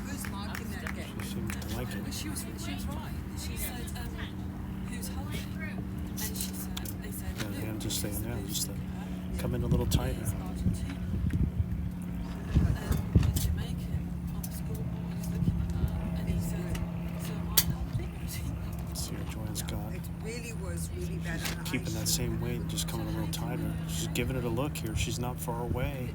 who's marking that game? She seemed to like it. She was right. She said, who's holding? And she said, they said, Yeah, I'm just saying now, just to come in a little tighter. The Jamaican on the scoreboard is looking at that, and he said, so am I not. See what Joanne's got. It really was really bad. Keeping that same weight, just coming a little tighter. She's giving it a look here. She's not far away.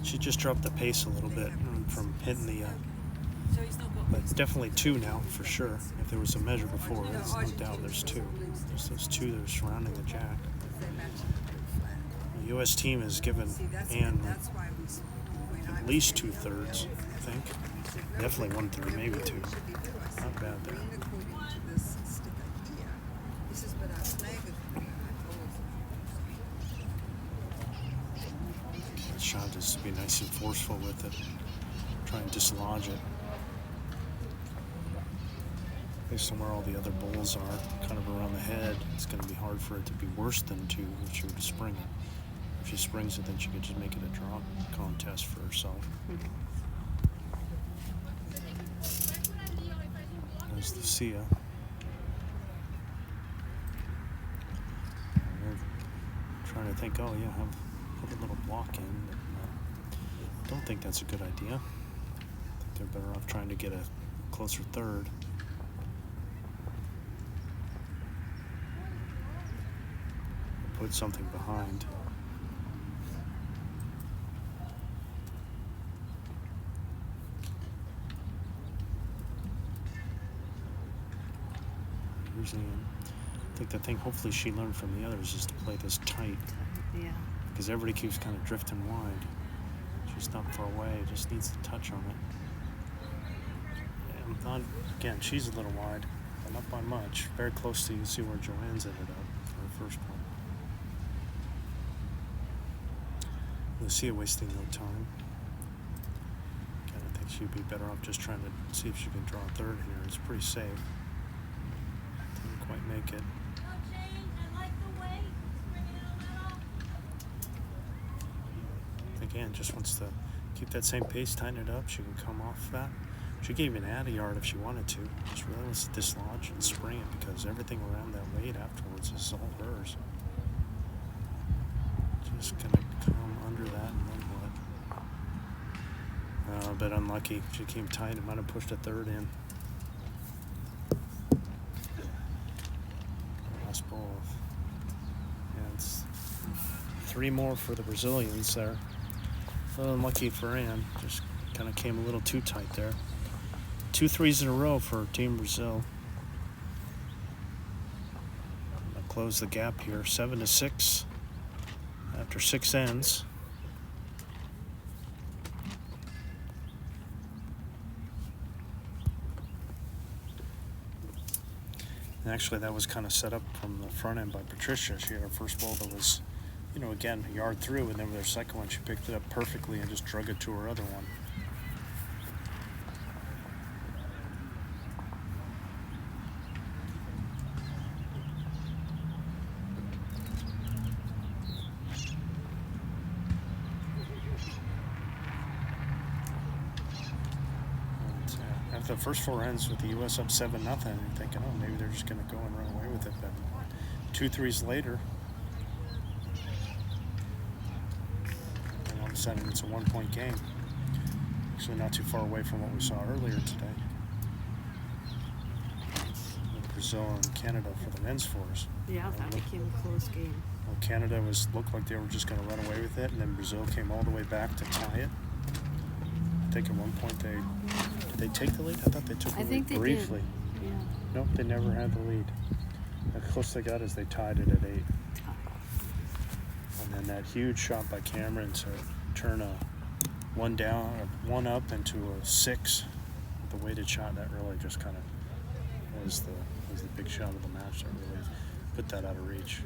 She just dropped the pace a little bit from hitting the. But it's definitely two now for sure. If there was a measure before, there's no doubt there's two. There's those two that are surrounding the jack. The U.S. team has given Anne at least 2/3, I think. Definitely 1/3, maybe 2. Not bad there. That shot just to be nice and forceful with it. Try and dislodge it. Based on where all the other bowls are, kind of around the head, it's going to be hard for it to be worse than 2 if she were to spring it. If she springs it, then she could just make it a drop contest for herself. There's Lucia. They're trying to think, oh yeah, put a little block in. But, I don't think that's a good idea. I think they're better off trying to get a closer third. Put something behind. Here's Ian. I think the thing hopefully she learned from the others is to play this tight. Yeah. Because everybody keeps kind of drifting wide. She's not far away, just needs to touch on it. And not, again, she's a little wide, but not by much. Very close to, you can see where Joanne's ended up for her first one. Lucia wasting no time. Again, I think she'd be better off just trying to see if she can draw a third here. It's pretty safe. Didn't quite make it. I think Anne just wants to keep that same pace, tighten it up. She can come off that. She can even add a yard if she wanted to. Just really wants to dislodge and spring it because everything around that weight afterwards is all hers. Just gonna come under that and then what? A bit unlucky. She came tight. It might have pushed a third in. Last ball. Yeah, it's 3 more for the Brazilians there. A little unlucky for Anne. Just kind of came a little too tight there. 2 threes in a row for Team Brazil. I'll close the gap here. 7-6. After 6 ends. And actually that was kind of set up from the front end by Patricia. She had her first ball that was, again, a yard through, and then with her second one she picked it up perfectly and just drug it to her other one. The first 4 ends with the U.S. up 7-0, and you're thinking, oh, maybe they're just going to go and run away with it. But 2 threes later, sudden it's a 1-point game. Actually not too far away from what we saw earlier today. With Brazil and Canada for the men's fours. Yeah, that became a close game. Well, Canada looked like they were just going to run away with it, and then Brazil came all the way back to tie it. I think at one point did they take the lead? I thought they took the lead briefly. Did. Yeah. Nope, they never had the lead. The closest they got is they tied it at 8. And then that huge shot by Cameron to turn a 1 up into a 6 with the weighted shot, that really just kind of was the big shot of the match that really put that out of reach.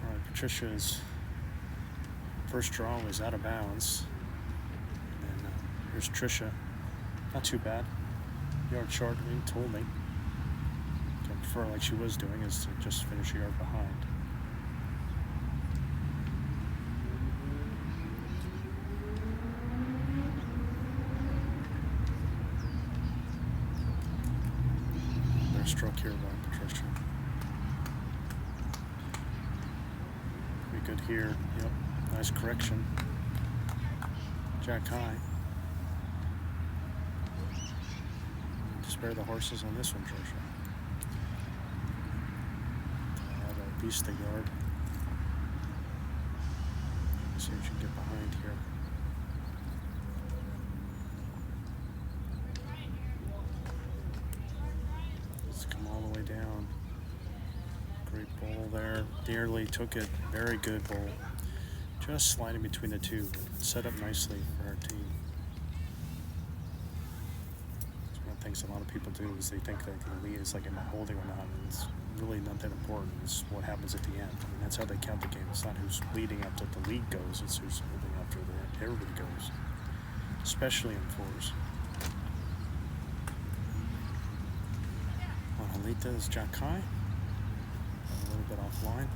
All right, Patricia's first draw was out of bounds. And here's Tricia. Not too bad. Yard short, told me. I prefer, like she was doing, is to just finish a yard behind. Their stroke here by Patricia. Pretty good here. Yep, nice correction. Jack high. Spare the horses on this one, Tricia. Have at least a yard. See if you can get behind here. Let's come all the way down. Great bowl there. Nearly took it. Very good bowl. Just sliding between the two. Set up nicely for our team. Things a lot of people do is they think that the lead is like in the holding or not, and it's really not that important. It's what happens at the end. I mean, that's how they count the game. It's not who's leading after the lead goes, it's who's holding after everybody goes, especially in fours. Angelita is jack high, a little bit offline.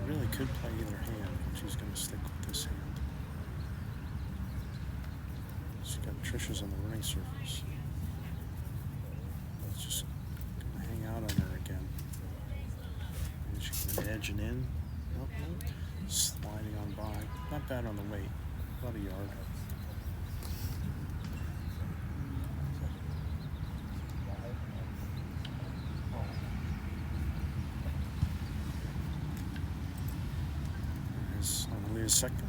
Really could play either hand, but she's going to stick with this hand. She's got Tricia's on the running surface. Let's just gonna hang out on her again. Maybe she can edge and in. Nope. Sliding on by. Not bad on the weight. About a yard. There's Angelita's second.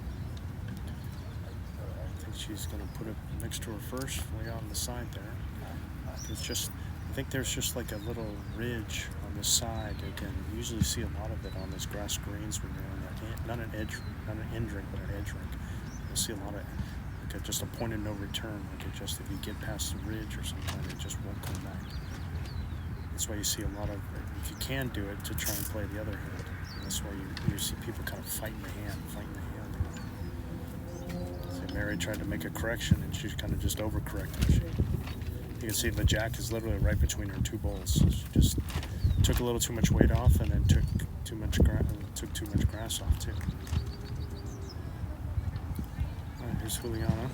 She's going to put it next to her first, way out on the side there. I think there's just like a little ridge on the side. Again, you usually see a lot of it on those grass greens when you're on that, not an end rink, but an edge rink. You'll see a lot of, like just a point of no return. Like it just, if you get past the ridge or something, it just won't come back. That's why you see a lot of, if you can do it, to try and play the other hand. And that's why you see people kind of fighting the hand. Mary tried to make a correction and she kind of just overcorrected. You can see the jack is literally right between her two bowls. So she just took a little too much weight off and then took too much grass off too. All right, here's Juliana.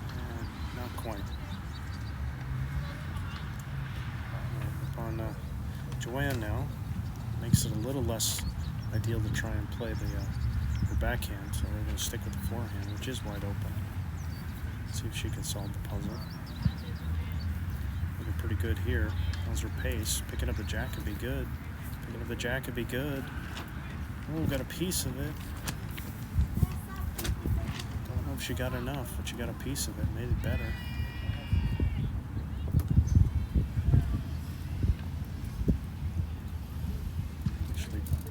And not quite. Up on Joanne now. Makes it a little less ideal to try and play her backhand, so we're going to stick with the forehand, which is wide open. See if she can solve the puzzle. Looking pretty good here. How's her pace? Picking up the jack could be good. Picking up the jack could be good. Oh, got a piece of it. Don't know if she got enough, but she got a piece of it. Made it better.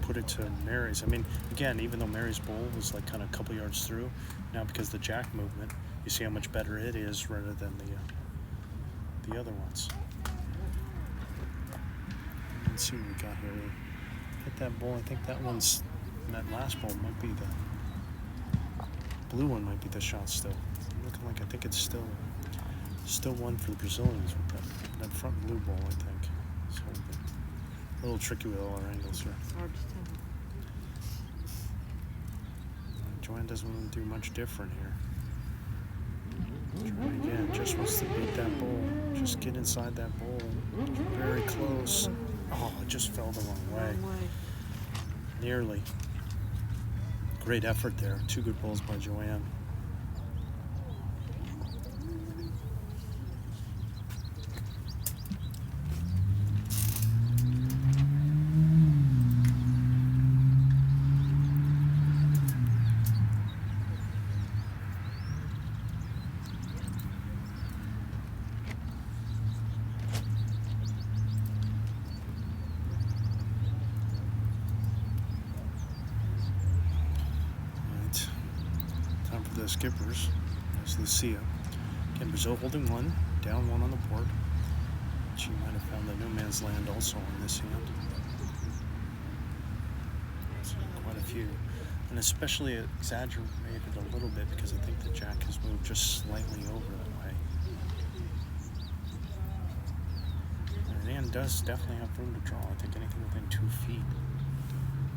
Put it to Mary's. I mean, again, even though Mary's bowl was like kind of a couple yards through, now because of the jack movement, you see how much better it is rather than the other ones. Let's see what we got here. Hit that bowl. I think that last bowl might be the blue one. Might be the shot still. Looking like I think it's still one for the Brazilians with that front blue bowl. I think. So a little tricky with all our angles here. Hard to tell. Joanne doesn't want to do much different here. Try again. Just wants to beat that bowl. Just get inside that bowl. Very close. Oh, it just fell the wrong way. Wrong way. Nearly. Great effort there. 2 good bowls by Joanne. Time for the skippers. There's Lucia. Again, Brazil holding 1, down 1 on the board. She might have found the no man's land also on this hand. So quite a few. And especially exaggerated a little bit because I think the jack has moved just slightly over that way. And the hand does definitely have room to draw. I think anything within 2 feet.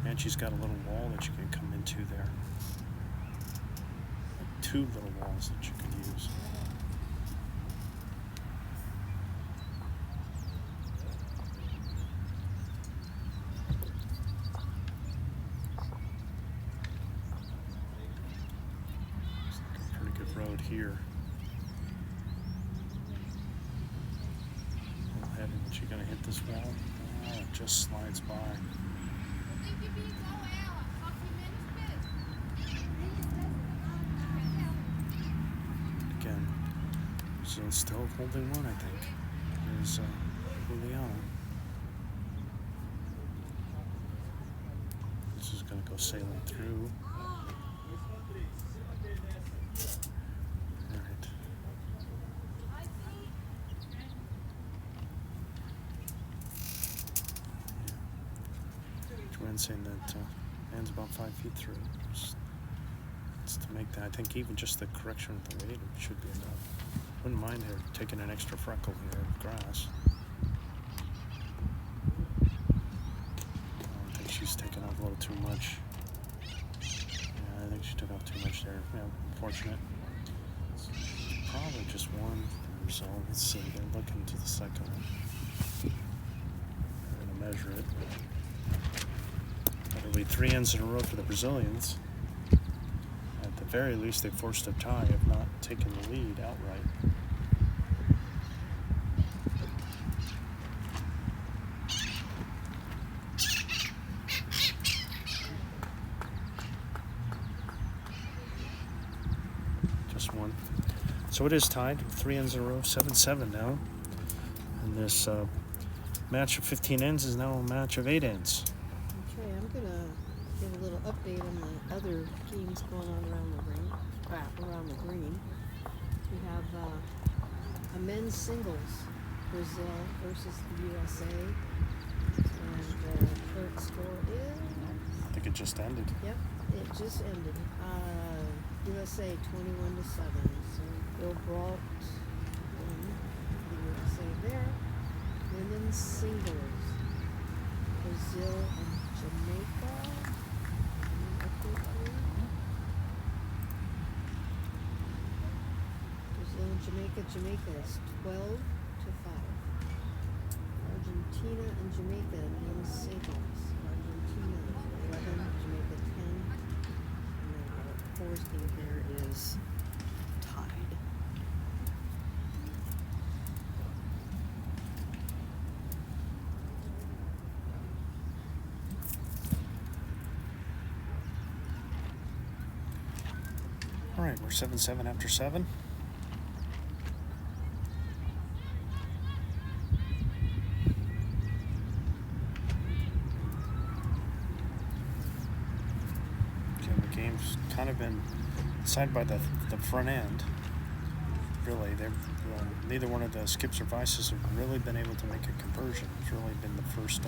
And she's got a little wall that you can come into there. 2 little walls that you could use. It's like a pretty good road here. A little heavy, but you're gonna hit this wall. Oh, it just slides by. Again, so it's still holding 1, I think. There's Juliana. This is going to go sailing through. Alright. Joanne saying that man's about 5 feet through. It's to make that, I think even just the correction of the weight should be enough. Wouldn't mind her taking an extra freckle here of grass. I think she's taken off a little too much. Yeah, I think she took off too much there. Yeah, unfortunate. It's probably just 1 so let's see, they're looking to the second one. We're going to measure it. That'll be 3 ends in a row for the Brazilians. At the very least, they forced a tie, if not taken the lead outright. Just 1. So it is tied, 3 ends in a row, 7-7 now. And this match of 15 ends is now a match of 8 ends. Okay, I'm gonna give a little update on the other games going on around the ring, around the green. We have a men's singles, Brazil versus the USA, and the current score is. I think it just ended. Yep, it just ended. USA 21-7. So Bill Brault won the USA there. Women's singles, Brazil and Jamaica. Brazil and Jamaica. Jamaica is 12-5. Argentina and Jamaica men's singles. Argentina 11, Jamaica 10. And then our fourth game here is tied. All right, we're 7-7 after 7. Okay, the game's kind of been decided by the front end. Really, neither one of the skips or vices have really been able to make a conversion. It's really been the first,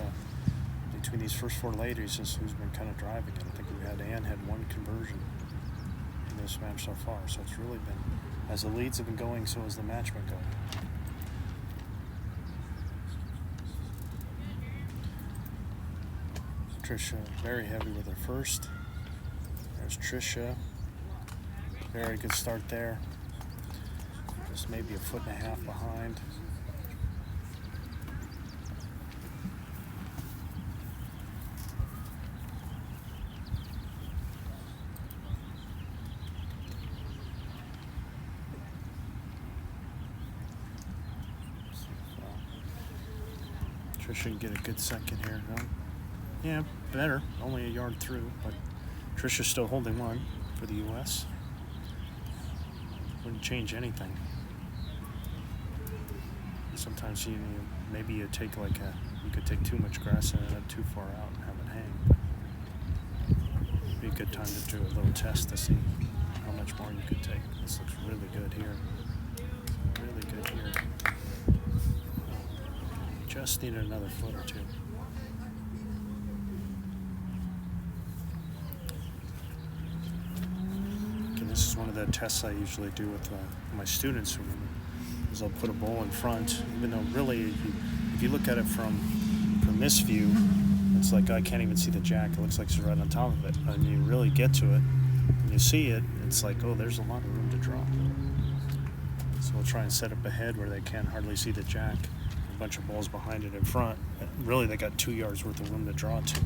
between these first 4 ladies is who's been kind of driving it. I think Anne had 1 conversion in this match so far. So it's really been, as the leads have been going, so has the match been going. Tricia very heavy with her first. There's Tricia. Very good start there. Just maybe a 1.5 feet behind. Tricia can get a good second here. No? Yeah, better. Only a yard through, but Tricia's still holding one for the U.S. Wouldn't change anything. Sometimes maybe you take you could take too much grass and end up too far out and have it hang. It'd be a good time to do a little test to see how much more you could take. This looks really good here. Really good here. Just needed another foot or two. Okay, this is one of the tests I usually do with my students. Is I'll put a bowl in front, even though really, if you look at it from this view, it's like I can't even see the jack. It looks like it's right on top of it. And you really get to it, and you see it, it's like, oh, there's a lot of room to draw. So we'll try and set up a head where they can't hardly see the jack. A bunch of balls behind it in front. Really, they got 2 yards worth of room to draw to.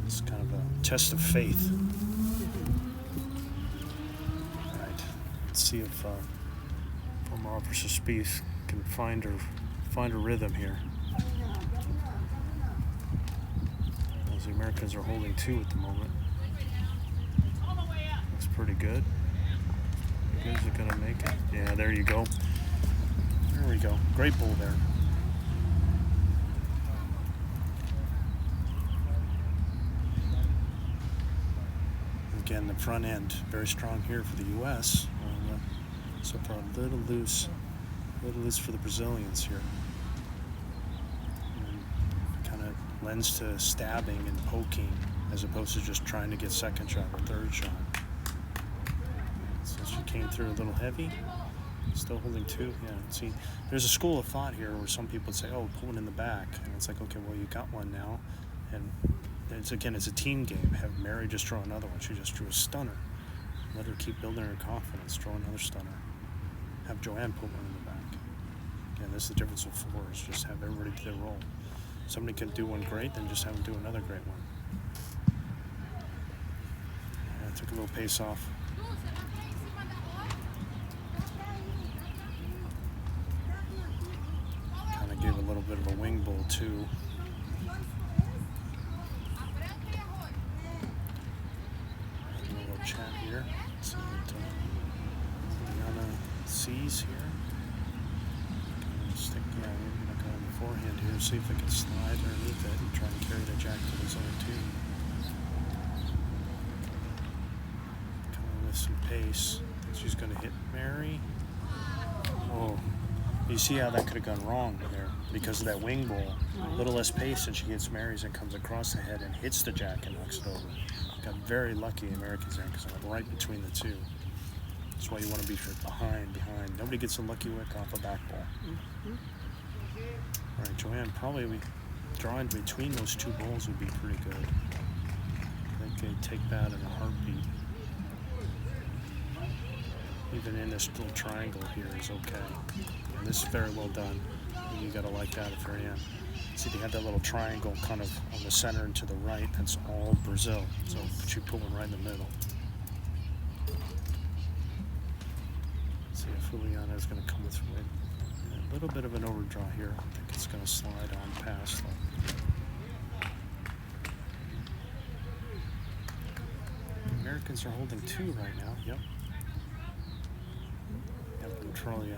It's kind of a test of faith. All right, let's see if former Officer Spease can find her rhythm here. As the Americans are holding 2 at the moment. Looks pretty good. You guys are gonna make it. Yeah, there you go. There we go. Great bull there. Again, the front end very strong here for the U.S. So far, a little loose for the Brazilians here. Kind of lends to stabbing and poking as opposed to just trying to get second shot or third shot. So she came through a little heavy. Still holding 2. Yeah, see, there's a school of thought here where some people would say, oh, put one in the back. And it's like, okay, well, you got one now. And it's a team game. Have Mary just draw another one. She just drew a stunner. Let her keep building her confidence. Draw another stunner. Have Joanne put one in the back. Again, this is the difference with 4s. Just have everybody do their role. Somebody can do one great, then just have them do another great one. Yeah, took a little pace off. Kind of gave a little bit of a wing bull too. A little chat here. Let's see what Juliana sees here. Stick, yeah, we're going to go on the forehand here, see if they can slide underneath it and try and carry the jack to the zone 2. Coming with some pace. She's going to hit Mary. Oh, you see how that could have gone wrong there because of that wing ball. A little less pace, and she hits Mary's and comes across the head and hits the jack and knocks it over. Got very lucky, Americans there, because I went right between the 2. That's why you want to be behind. Nobody gets a lucky wick off a back ball. Mm-hmm. All right, Joanne, probably drawing between those 2 balls would be pretty good. I think they take that in a heartbeat. Even in this little triangle here is okay. And this is very well done. You gotta like that if you're in. See, they have that little triangle kind of on the center and to the right. That's all Brazil. So you put one right in the middle. See if Juliana is going to come with a little bit of an overdraw here. I think it's going to slide on past. The Americans are holding 2 right now. Yep. Yep, control, yeah.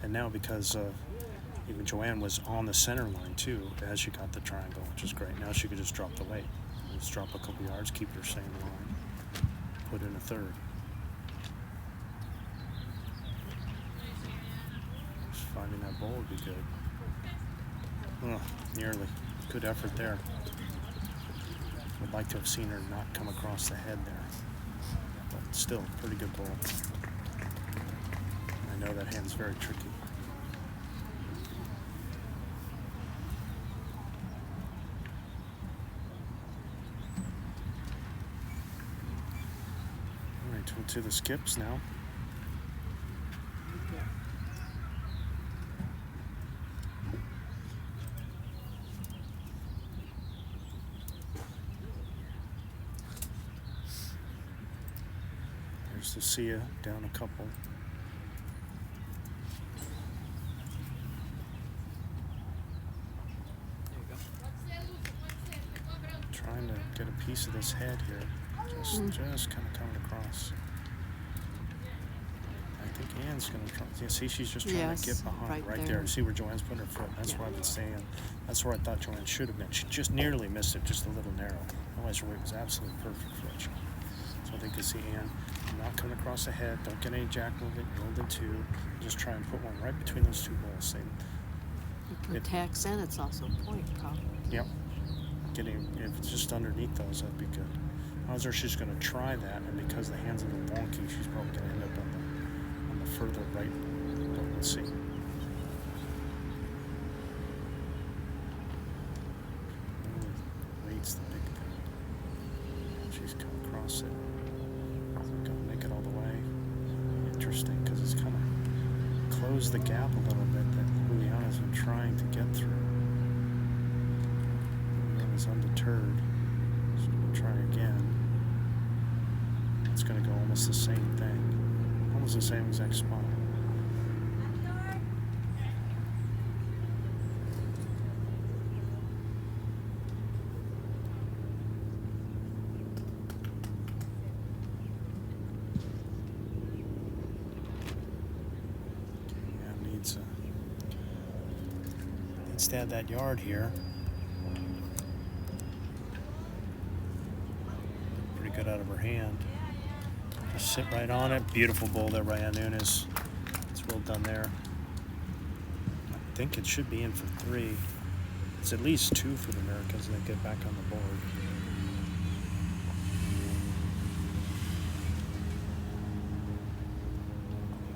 And now because even Joanne was on the center line too, as she got the triangle, which is great. Now she could just drop the weight. Just drop a couple yards, keep her same line, put in a 3rd. Finding that ball would be good. Oh, nearly. Good effort there. Would like to have seen her not come across the head there. But still, pretty good ball. I know that hand's very tricky. All right, we'll do the skips now. Lucia down a couple. trying to get a piece of this head here. Just kind of coming across. I think Anne's going to try. Yeah, see, she's just trying to get behind right there. See where Joanne's putting her foot? That's where I've been saying. That's where I thought Joanne should have been. She just nearly missed it, just a little narrow. Otherwise, her weight was absolutely perfect for that shot. So I think you see Anne not coming across the head. Don't get any jack movement. Rolled in two. Just try and put one right between those two balls. It tacks in, it's also a point, probably. Yep. If it's just underneath those, that'd be good. Odds are she's going to try that, and because the hand's a little wonky, she's probably going to end up on the further right. But let's see. Weight's the big thing. She's come across it. Isn't going to make it all the way. Interesting, because it's kind of closed the gap a little bit that Juliana's been trying to get through. Juliana's undeterred. She's going to try again. It's going to go almost the same thing. Almost the same exact spot. Needs to add that yard here. Pretty good out of her hand. Just sit right on it. Beautiful bowl there by Nunes. It's well done there. I think it should be in for 3. It's at least 2 for the Americans, and they get back on the board.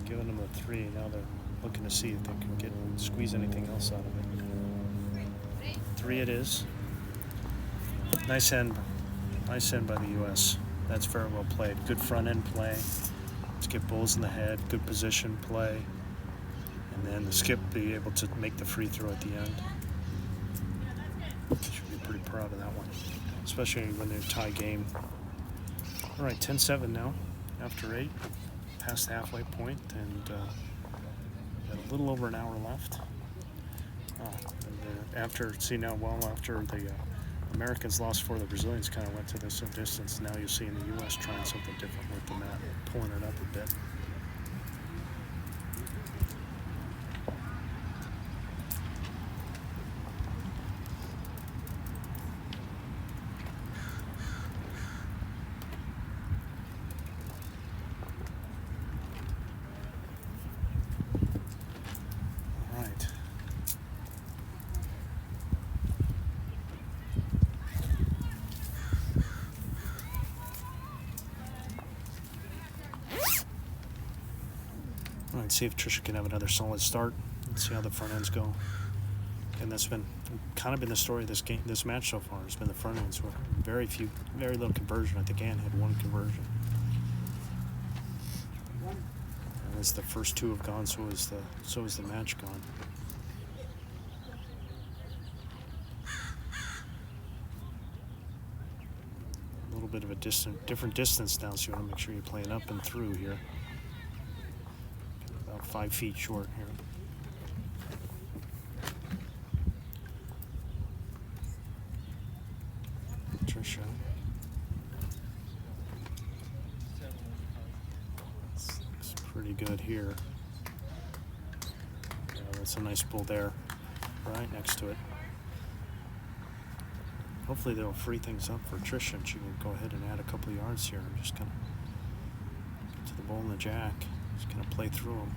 Giving them a 3. Now they're looking to see if they can squeeze anything else out of it. 3 it is. Nice end by the U.S. That's very well played. Good front end play. Let's get bulls in the head. Good position play. And then the skip be able to make the free throw at the end. Should be pretty proud of that one, especially when they're tie game. All right, 10-7 now after 8. Past the halfway point, and got a little over an hour left. After the Americans lost 4, the Brazilians kind of went to this distance. Now you're seeing the U.S. trying something different with the mat, pulling it up a bit. See if Tricia can have another solid start. Let's see how the front ends go. And that's been kind of been the story of this match so far. It's been the front ends with very little conversion. I think Anne had 1 conversion. And as the first 2 have gone, so is the match gone. A little bit of a different distance now, so you want to make sure you're playing up and through here. 5 feet short here. Tricia. Looks pretty good here. Yeah, that's a nice bull there, right next to it. Hopefully they'll free things up for Tricia, and she can go ahead and add a couple of yards here. I'm just gonna get to the bull and the jack. Just gonna play through them.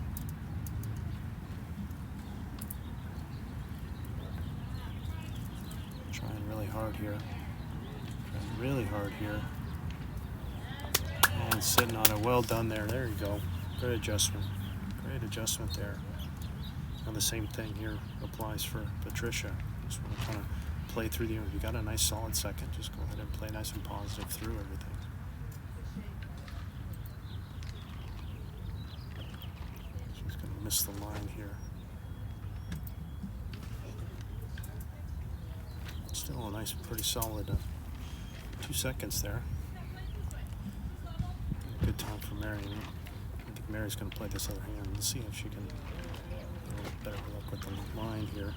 Hard here. Trying really hard here. And sitting on it. Well done there. There you go. Good adjustment. Great adjustment there. And the same thing here applies for Patricia. Just want to kind of play through if you got a nice solid second, just go ahead and play nice and positive through everything. She's going to miss the line here. Still a nice, pretty solid 2 seconds there. Good time for Mary. I think Mary's going to play this other hand. Let's see if she can get a little better luck with the line here.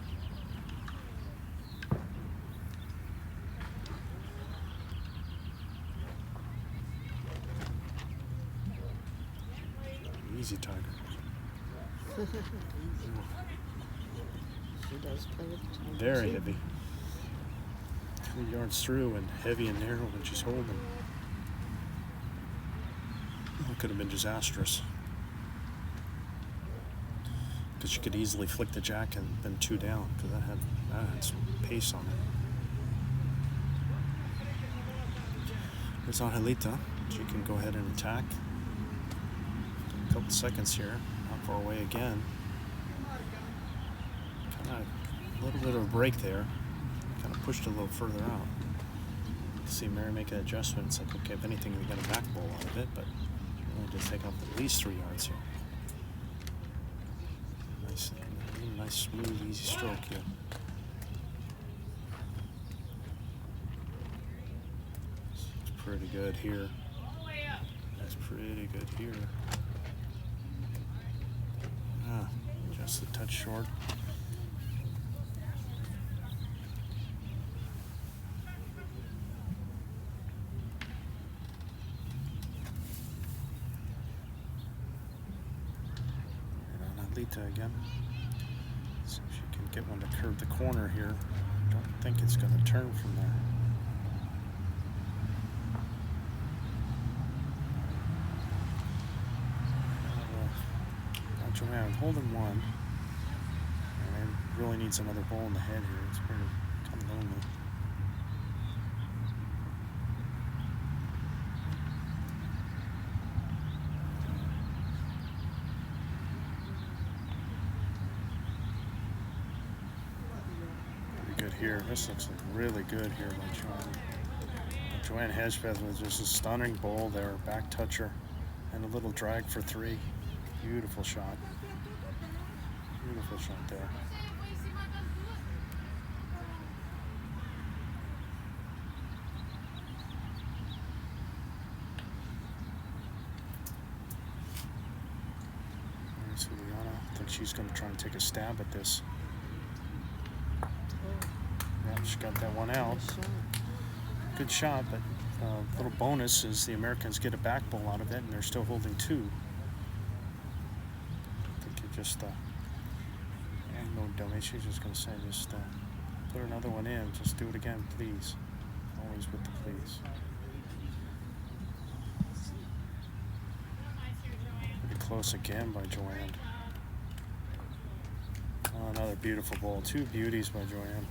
Easy, Tiger. She does play with the tiger Very too. heavy. 3 yards through and heavy and narrow when she's holding. It could have been disastrous. Because she could easily flick the jack and then 2 down, because that had some pace on it. There's Angelita. She can go ahead and attack. A couple seconds here. Not far away again. Kind of a little bit of a break there. Kind of pushed it a little further out. You see Mary make an adjustment. It's like, okay, if anything, we got a back ball out of it, but she really did take off at least 3 yards here. Nice, smooth, easy stroke here. It's pretty good here. That's pretty good here. Just a touch short. And Angelita again. See if she can get one to curve the corner here. Don't think it's going to turn from there. Joanne holding one, and really needs another ball in the head here. It's pretty kind of lonely. Pretty good here. This looks like really good here by Joanne. Joanne Hedgespeth with just a stunning ball there, back toucher, and a little drag for 3. Beautiful shot. Beautiful shot there. There's Juliana. I think she's going to try and take a stab at this. Yeah, she got that one out. Good shot, but little bonus is the Americans get a back ball out of it, and they're still holding 2. Just and no dummy. She's just gonna say, just put another one in. Just do it again, please. Always with the please. Pretty close again by Joanne. Oh, another beautiful ball. 2 beauties by Joanne.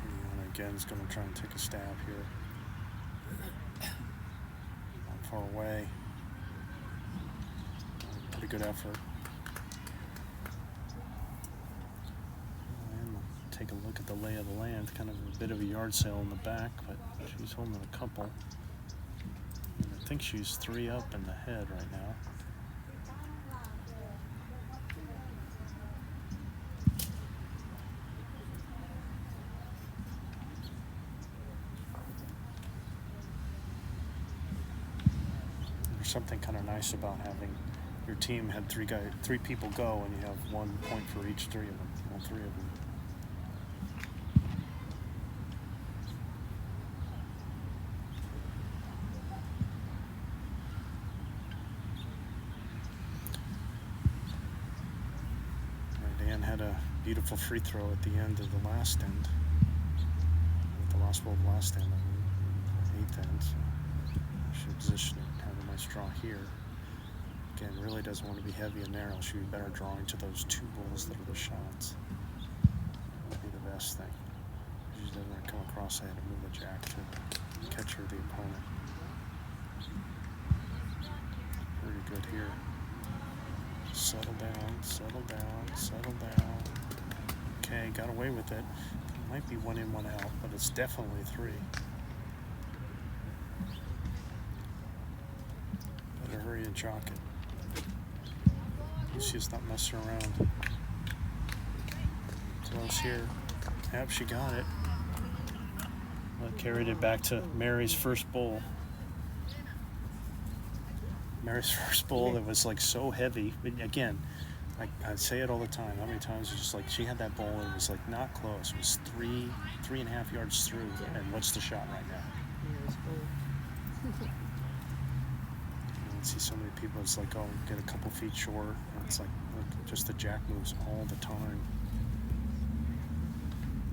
Juliana again is gonna try and take a stab here. Far away. Pretty good effort. And we'll take a look at the lay of the land. Kind of a bit of a yard sale in the back, but she's holding a couple. And I think she's 3 up in the head right now. Something kind of nice about having your team had 3 people go, and you have 1 point for each 3 of them. All 3 of them. Right, Ann had a beautiful free throw at the end of the last end. With the last ball of the last end, 8th end. So she should position it. Draw here. Again, really doesn't want to be heavy and narrow. She'd be better drawing to those 2 balls that are the shots. That would be the best thing. She doesn't want to come across ahead and move the jack to catch her the opponent. Pretty good here. Settle down, settle down, settle down. Okay, got away with it. Might be 1 in, 1 out, but it's definitely 3. Hurry and chalk it. Lucia's not messing around. Close here. Yep, she got it. That carried it back to Mary's first bowl. Mary's first bowl that was like so heavy. But again, I say it all the time. How many times it's just like she had that bowl and it was like not close. It was 3.5 yards through. And what's the shot right now? see so many people, it's like, oh, get a couple feet short. And it's like, look, just the jack moves all the time.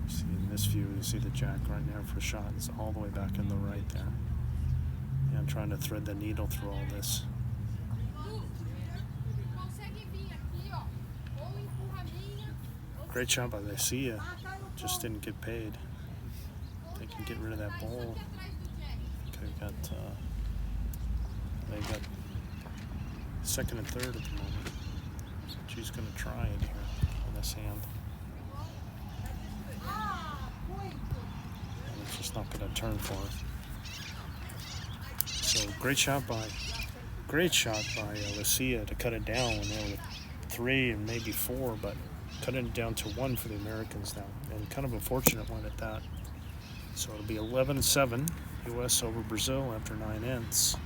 See in this view, you see the jack right now for a shot. It's all the way back in the right there. Yeah, I'm trying to thread the needle through all this. Great shot by Lucia. Just didn't get paid. They can get rid of that ball. They got second and third at the moment. She's going to try it here on this hand. And it's just not going to turn for her. So great shot by Lucia to cut it down when they were 3 and maybe 4, but cutting it down to 1 for the Americans now, and kind of a fortunate one at that. So it'll be 11-7 U.S. over Brazil after 9 ends.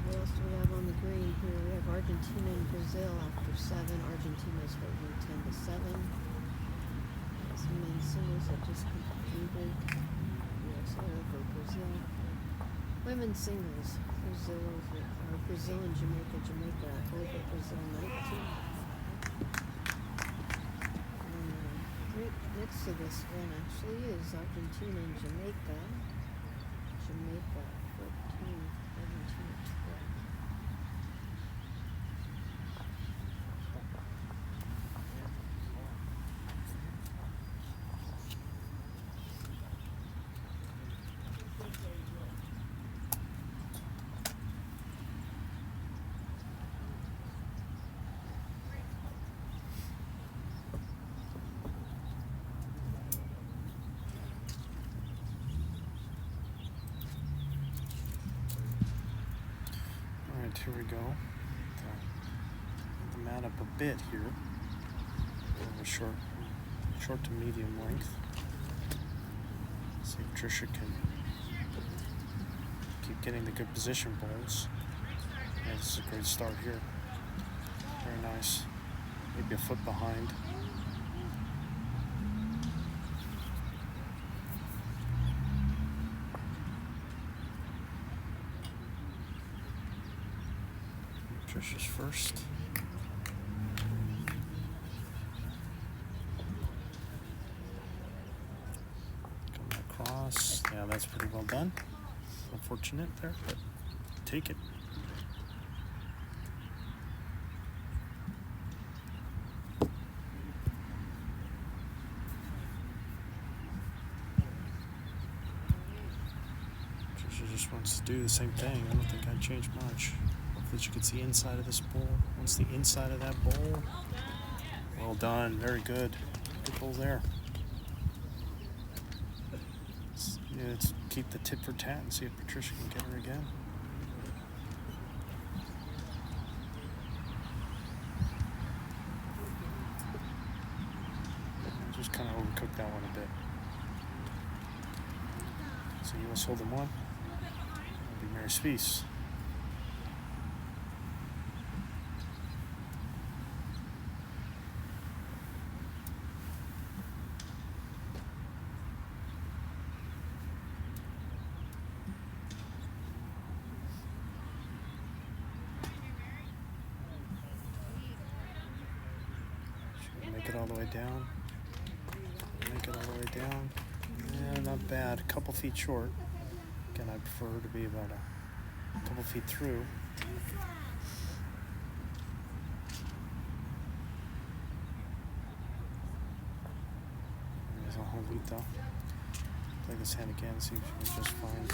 What else do we have on the green here? We have Argentina and Brazil after 7. Argentina's holding 10-7. Some men's singles that just completed. U.S. over Brazil. Women's singles, Brazil and Jamaica over Brazil 19. And right next to this one actually is Argentina and Jamaica. Jamaica 14, Argentina 12. Here we go. The mat up a bit here. A short to medium length. See if Tricia can keep getting the good position balls. Yeah, this is a great start here. Very nice. Maybe a foot behind. Tricia's first. Coming across. Yeah, that's pretty well done. Unfortunate there, but take it. Tricia just wants to do the same thing. I don't think I'd change much. That you can see inside of this bowl. Once the inside of that bowl. Well done, very good. Good bowl there. Let's keep the tit for tat and see if Patricia can get her again. Just kind of overcooked that one a bit. So U.S. holding 1. It'll be Mary Spease. Make it all the way down. Make it all the way down. Yeah, not bad. A couple feet short. Again, I prefer to be about a couple feet through. There's Angelita. Play this hand again, see if she can just find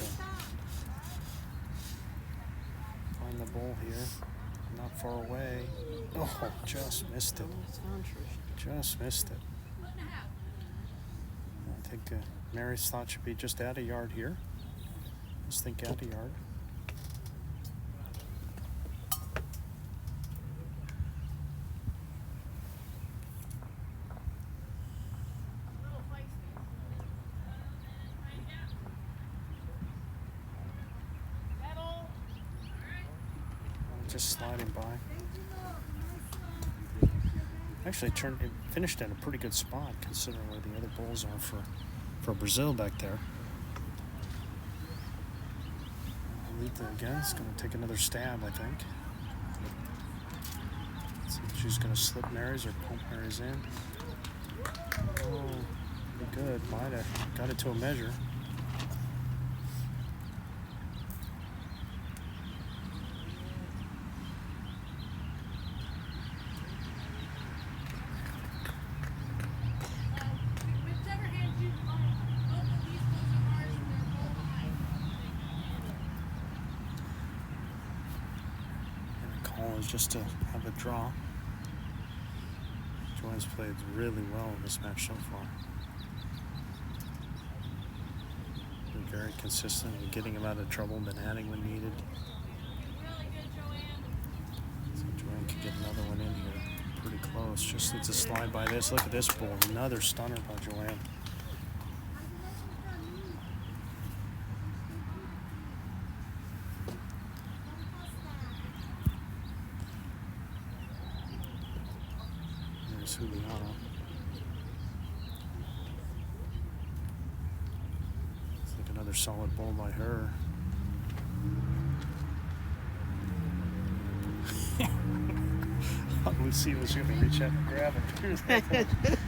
the ball here. Not far away. Oh, just missed it. Just missed it. I think Mary's thought should be just out a yard here. Just think out a yard. Just sliding by. Actually, it finished in a pretty good spot considering where the other bowls are for Brazil back there. Angelita again is going to take another stab, I think. Let's see if she's going to slip Mary's or pump Mary's in. Oh, pretty good. Might have got it to a measure. Just to have a draw. Joanne's played really well in this match so far. Been very consistent in getting him out of trouble, been adding when needed. So Joanne can get another one in here. Pretty close. Just needs to slide by this. Look at this ball. Another stunner by Joanne. Juliana. It's like another solid ball by her. Lucia was going to reach out and grab it.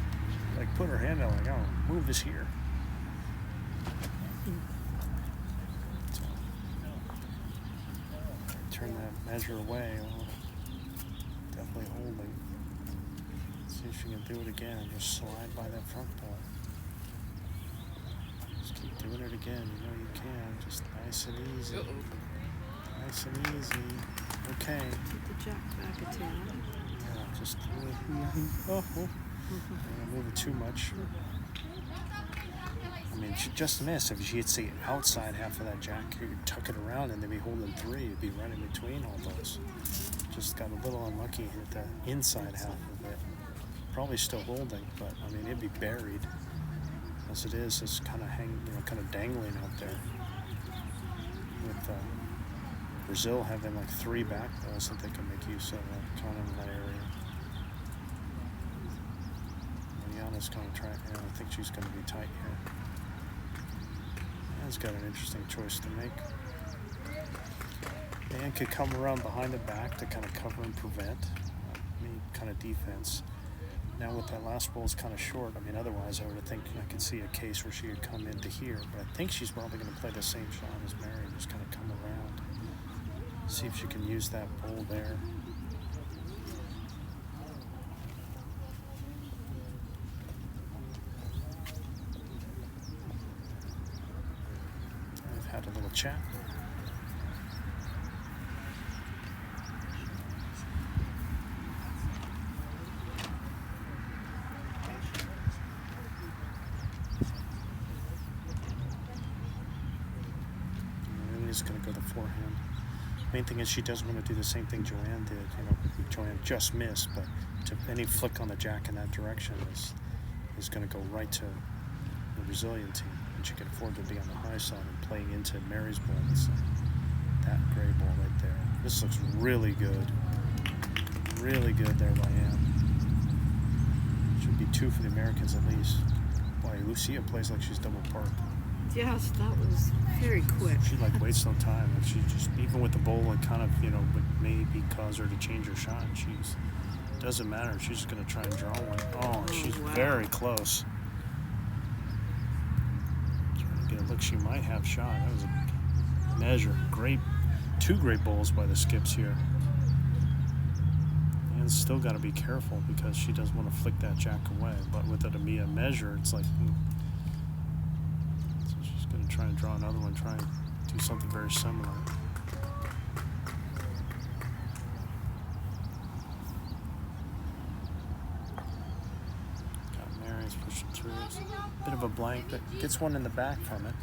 Like put her hand out like, oh, move this here. So, turn that measure away. Oh, definitely holding. See if she can do it again. Just slide by that front ball. Just keep doing it again. You know you can. Just nice and easy. Nice and easy. Okay. Get the jack back a tad. Yeah, just don't move it too much. I mean, she just missed. If she hits the outside half of that jack, you could tuck it around and they'd be holding three. It'd be right in between all those. Just got a little unlucky hit the inside half of it. Probably still holding, but I mean it'd be buried as it is. It's kind of kind of dangling out there. With Brazil having like three back balls that they can make use of, kind of in that area. Juliana's going to try. I think she's going to be tight here. Anne's got an interesting choice to make. Anne could come around behind the back to kind of cover and prevent any kind of defense. Now with that last ball is kind of short. I mean, otherwise I would think I could see a case where she could come into here. But I think she's probably going to play the same shot as Mary, just kind of come around. See if she can use that ball there. I've had a little chat. Going to go the forehand. Main thing is she doesn't want to do the same thing Joanne did. Joanne just missed, but any flick on the jack in that direction is going to go right to the Brazilian team, and she can afford to be on the high side and playing into Mary's ball. It's that gray ball right there. This looks really good. Really good there by Anne. Should be two for the Americans at least. Boy, Lucia plays like she's double parked. Yes, that was very quick. She wastes no time. And she just, even with the bowl, it kind of, would maybe cause her to change her shot. Doesn't matter. She's just going to try and draw one. Oh, she's very close. Trying to get a look. She might have shot. That was a measure. Two great bowls by the skips here. And still got to be careful because she doesn't want to flick that jack away. But with it a measure, it's like... try and draw another one, try and do something very similar. Got Mary's pushing through. It's a bit of a blank, but gets one in the back from it.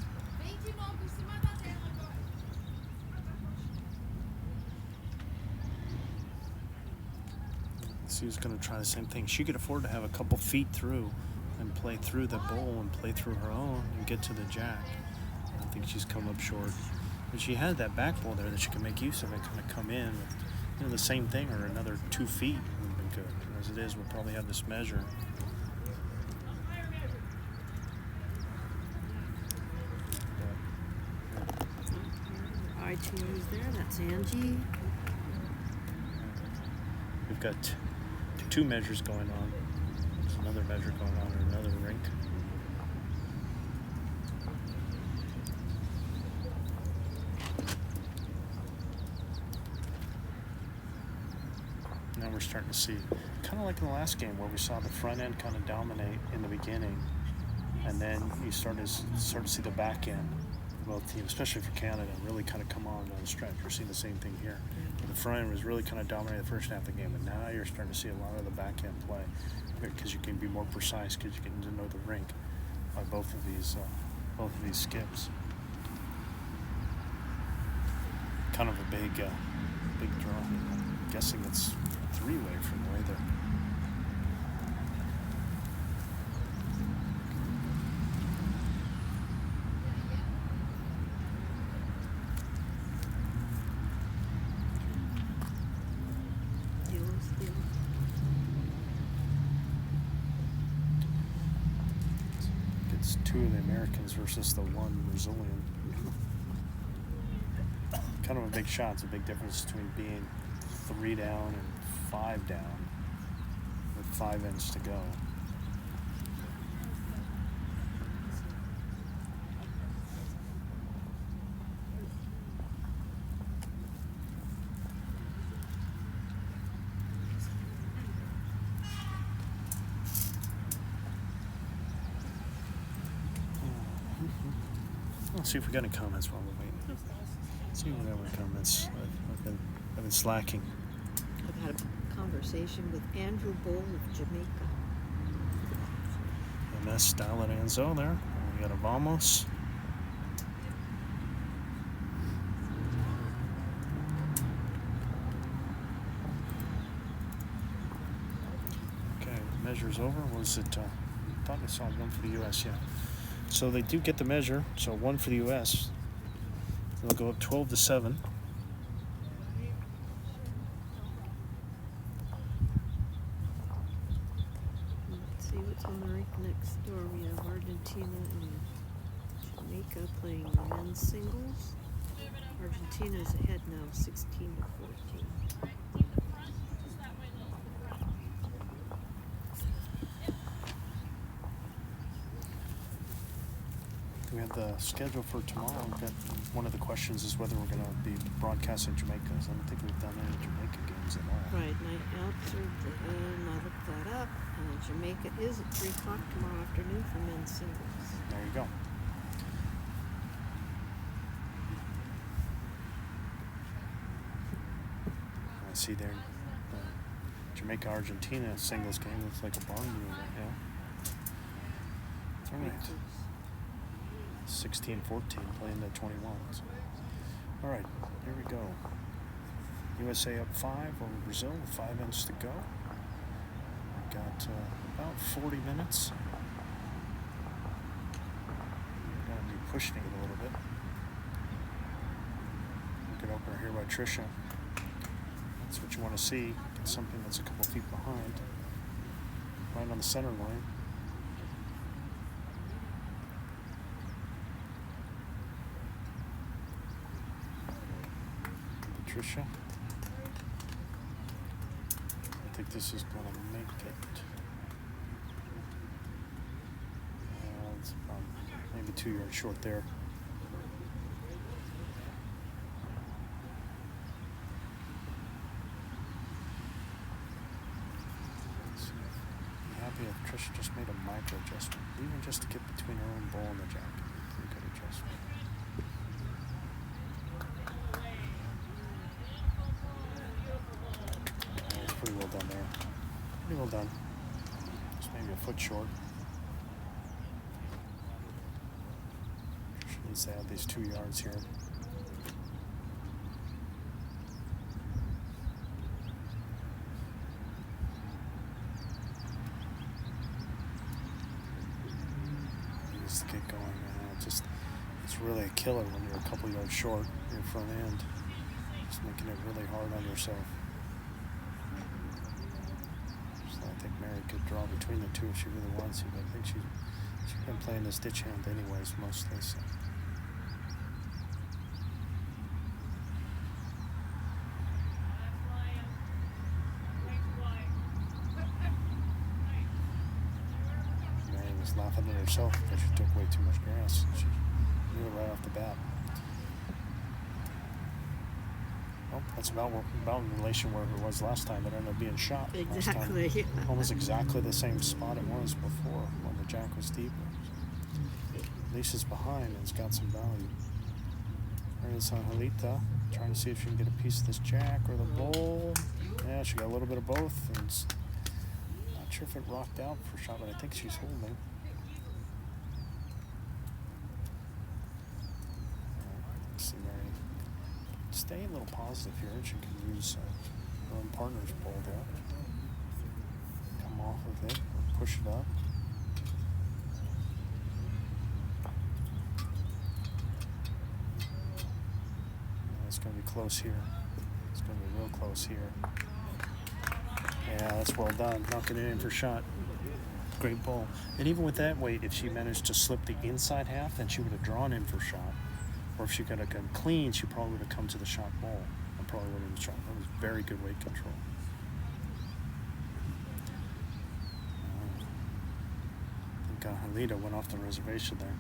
She's going to try the same thing. She could afford to have a couple feet through and play through the bowl and play through her own and get to the jack. I think she's come up short. But she had that back ball there that she can make use of it, kind of come in with the same thing or another 2 feet would have been good. As it is, we'll probably have this measure. iTunes there. That's Angie. We've got two measures going on. There's another measure going on in another rink. Now we're starting to see, kind of like in the last game where we saw the front end kind of dominate in the beginning, and then you start to see the back end of both teams, especially for Canada, really kind of come on down the stretch. You're seeing the same thing here. The front end was really kind of dominating the first half of the game, and now you're starting to see a lot of the back end play because you can be more precise because you get to know the rink by both of these skips. Kind of a big draw. I'm guessing it's three-way from the way there. It's two of the Americans versus the one Brazilian. Kind of a big shot. It's a big difference between being 3 down and 5 down with 5 ends to go. Let's see if we got any comments while we're waiting. Let's see if we got any comments. I've been slacking. I've had a conversation with Andrew Bowl of Jamaica. MS style at Anzo there. We got a Vamos. Okay, measure's over. Was it? I thought I saw one for the U.S. Yeah. So they do get the measure. So 1 for the U.S. They'll go up 12-7. Let's see what's on the rink next door. We have Argentina and Jamaica playing the men's singles. Argentina's ahead now, 16-14. We have the schedule for tomorrow. One of the questions is whether we're going to be broadcasting Jamaica. I don't think we've done any Jamaica games at all. Right, night outs are, I looked that up. Jamaica is at 3 o'clock tomorrow afternoon for men's singles. There you go. I see there, Jamaica-Argentina singles game. Looks like a barn meal right now. All right. 16-14 playing the 21s. All right, here we go. USA up 5 over Brazil with 5 ends to go. We've got about 40 minutes. We're going to be pushing it a little bit. Good opener here by Tricia. That's what you want to see. Get something that's a couple feet behind. Right on the center line. Patricia. I think this is going to make it. It's about maybe 2 yards short there. Be happy if Tricia just made a micro adjustment, even just to get between her own ball and the jacket. Pretty good adjustment. Pretty well done there. Pretty well done. Just maybe a foot short. She needs to add these 2 yards here. Needs to get going. It's really a killer when you're a couple yards short in your front end. Just making it really hard on yourself. could draw between the two if she really wants to, but I think she's been playing this ditch hand anyways mostly. So. Mary was laughing at herself because she took way too much grass. She knew it right off the bat. Well, that's about in relation where it was last time. It ended up being shot. Exactly. Last time. Almost exactly the same spot it was before when the jack was deeper. At least it's behind and it's got some value. There's Angelita trying to see if she can get a piece of this jack or the bull. Yeah, she got a little bit of both. And not sure if it rocked out for a shot, but I think she's holding. Let's see, Mary. Stay a little positive here, and she can use her own partner's bull there. Come off of it, or push it up. It's going to be close here. It's going to be real close here. Yeah, that's well done. Knocking it in for shot. Great bull. And even with that weight, if she managed to slip the inside half, then she would have drawn in for shot. Or if she could have come clean, she probably would have come to the shot ball and probably would have shot. That was very good weight control. I think Angelita went off the reservation there.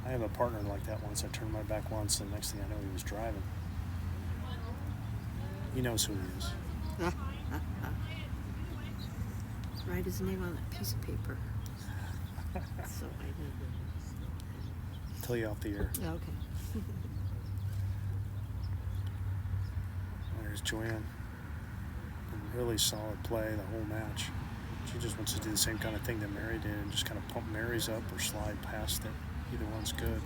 I have a partner like that once. I turned my back once, and the next thing I know, he was driving. He knows who he is. Write his name on that piece of paper. So I know. Tell you off the air. Okay. There's Joanne. Really solid play the whole match. She just wants to do the same kind of thing that Mary did and just kind of pump Mary's up or slide past it. Either one's good.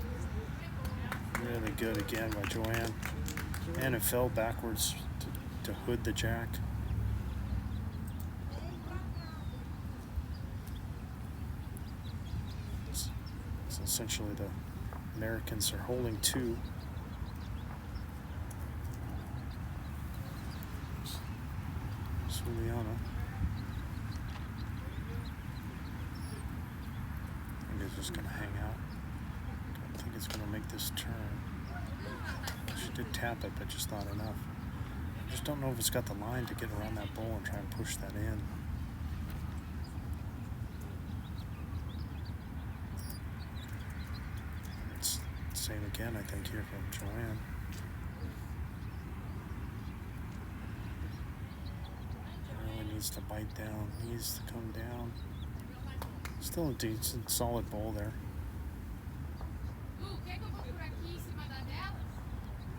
Really good again by Joanne. And it fell backwards to hood the jack. So essentially the Americans are holding two. Juliana. I think it's just going to hang out. Don't think it's going to make this turn. She did tap it, but just not enough. I just don't know if it's got the line to get around that bull and try and push that in. It's the same again, I think, here from Joanne. Needs to bite down, needs to come down. Still a decent, solid bowl there.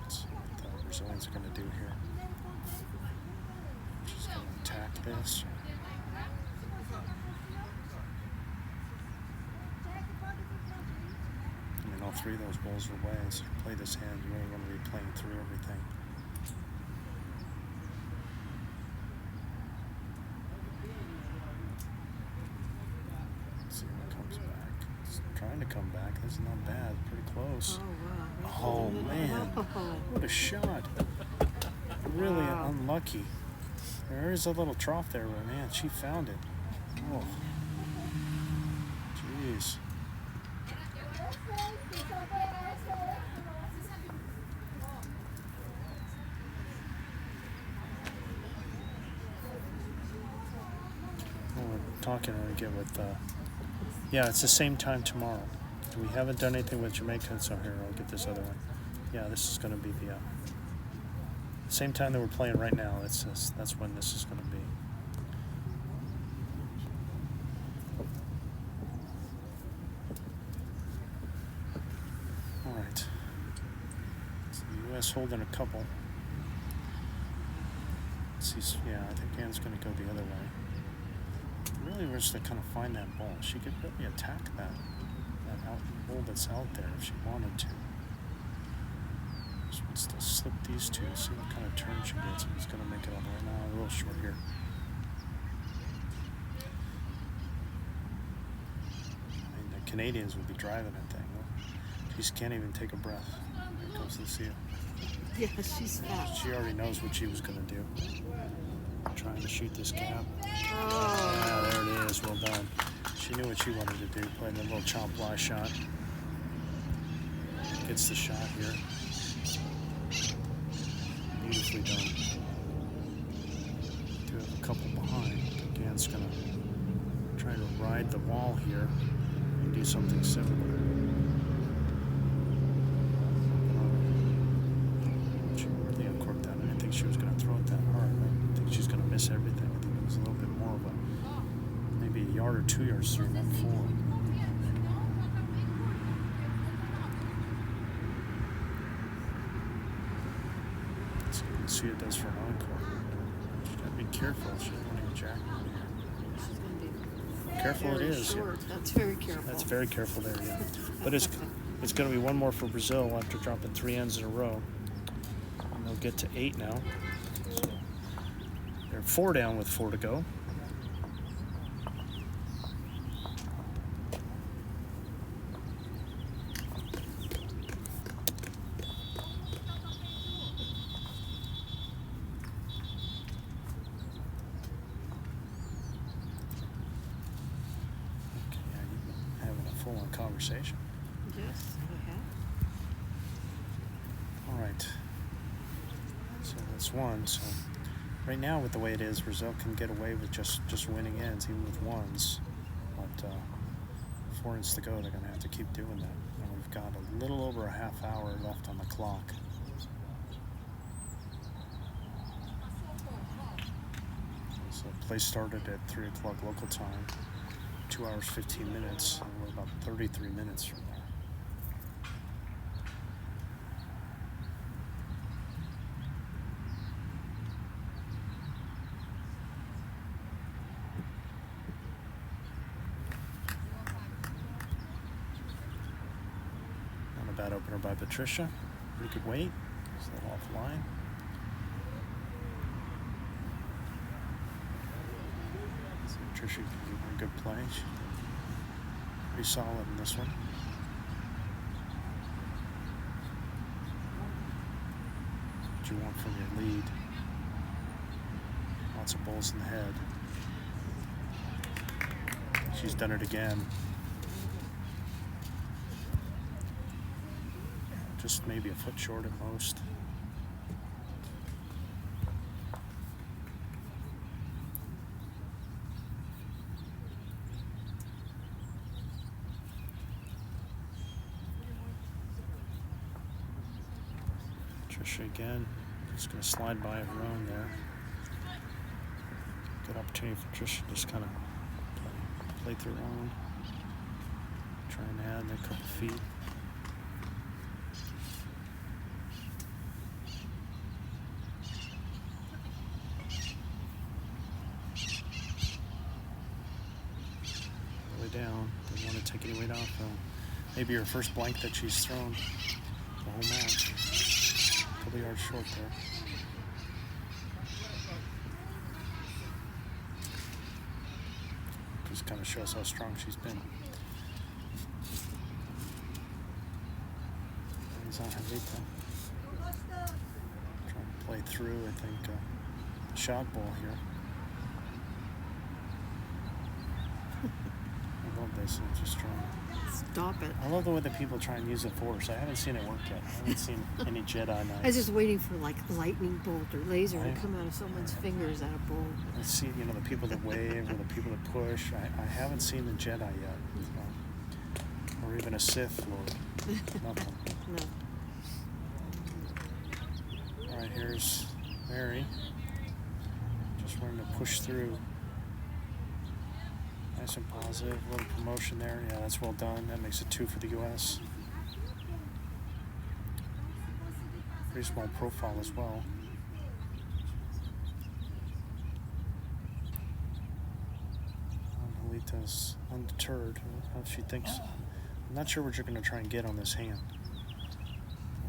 Let's see what the Brazilians are going to do here. She's going to attack this. I mean, all three of those bowls are away, so play this hand, you really want to be playing through everything. Trying to come back. This is not bad. Pretty close. Oh, wow. Man. What a shot. Really unlucky. There is a little trough there, but man, she found it. Oh. Jeez. Well, we're talking again with yeah, it's the same time tomorrow. We haven't done anything with Jamaica, so here, I'll get this other one. Yeah, this is going to be the same time that we're playing right now. That's when this is going to be. All right. So the U.S. holding a couple. Let's see, yeah, I think Anne's going to go the other way. Really wish to kind of find that ball. She could really attack that ball that's out there if she wanted to. She wants to slip these two, see what kind of turn she gets. He's going to make it all the way now. A little short here. I mean, the Canadians would be driving that thing. She can't even take a breath. Here comes Lucia. Yeah, she's fast. She already knows what she was going to do. Try trying to shoot this gap. Oh. Yeah, there it is. Well done. She knew what she wanted to do. Played a little chomp fly shot. Gets the shot here. Beautifully done. Do have a couple behind. Again's gonna try to ride the wall here and do something similar. She really uncorked that. I didn't think she was gonna throw it that hard. I think she's gonna miss everything. I think it was a little bit more of a maybe a yard or 2 yards through, not 4. So you can see it does for an encore. She's got to be careful. She doesn't want to get jacked. She's gonna be Careful it very is. Yeah. short. That's very careful. That's very careful there, yeah. But it's going to be one more for Brazil after dropping 3 ends in a row. And they'll get to 8 now. So they're 4 down with 4 to go. Conversation. Yes, I have. All right. So that's 1. So right now, with the way it is, Brazil can get away with just winning ends, even with 1s. But 4 ends to go, they're going to have to keep doing that. And we've got a little over a half hour left on the clock. So play started at 3 o'clock local time. 2 hours, 15 minutes, and we're about 33 minutes from there. Not a bad opener by Patricia. Pretty good weight. It's a little offline. Tricia can give her a good play. Pretty solid in this one. What you want from your lead. Lots of balls in the head. She's done it again. Just maybe a foot short at most. Tricia again, just going to slide by her own there. Good opportunity for Tricia to just kind of play through her own. Try and add a couple feet. Way down. Don't want to take any weight off though. Maybe her first blank that she's thrown the whole match. Couple yards short there. Just kind of shows how strong she's been. He's on Angelita. Trying to play through, I think, the shot ball here. I love this. It's just strong. Stop it. I love the way that people try and use the force. I haven't seen it work yet. I haven't seen any Jedi Knights. I was just waiting for like lightning bolt or laser to Right. come out of someone's fingers at a bowl. I see, the people that wave or the people that push. I haven't seen the Jedi yet. So. Or even a Sith Lord. Nothing. No. All right, here's Mary. Just wanting to push through. Nice and positive. A little promotion there. Yeah, that's well done. That makes it 2 for the U.S. Pretty small profile as well. Angelita's undeterred. She thinks. I'm not sure what you're going to try and get on this hand.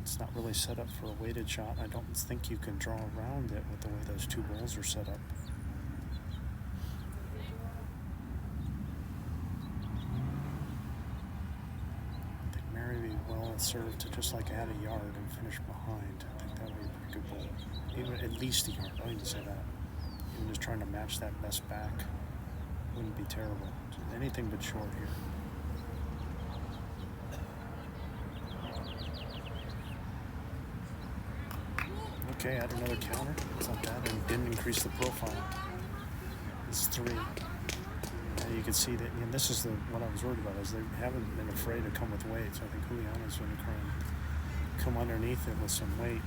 It's not really set up for a weighted shot. I don't think you can draw around it with the way those 2 balls are set up. Serve to just like add a yard and finish behind. I think that would be a pretty good ball. Even at least a yard. I didn't say that. I'm just trying to match that best back. Wouldn't be terrible. Anything but short here. Okay, add another counter. It's not bad, and didn't increase the profile. It's 3. And you can see that, and this is what I was worried about, is they haven't been afraid to come with weight. So I think Juliana's going to try and come underneath it with some weight.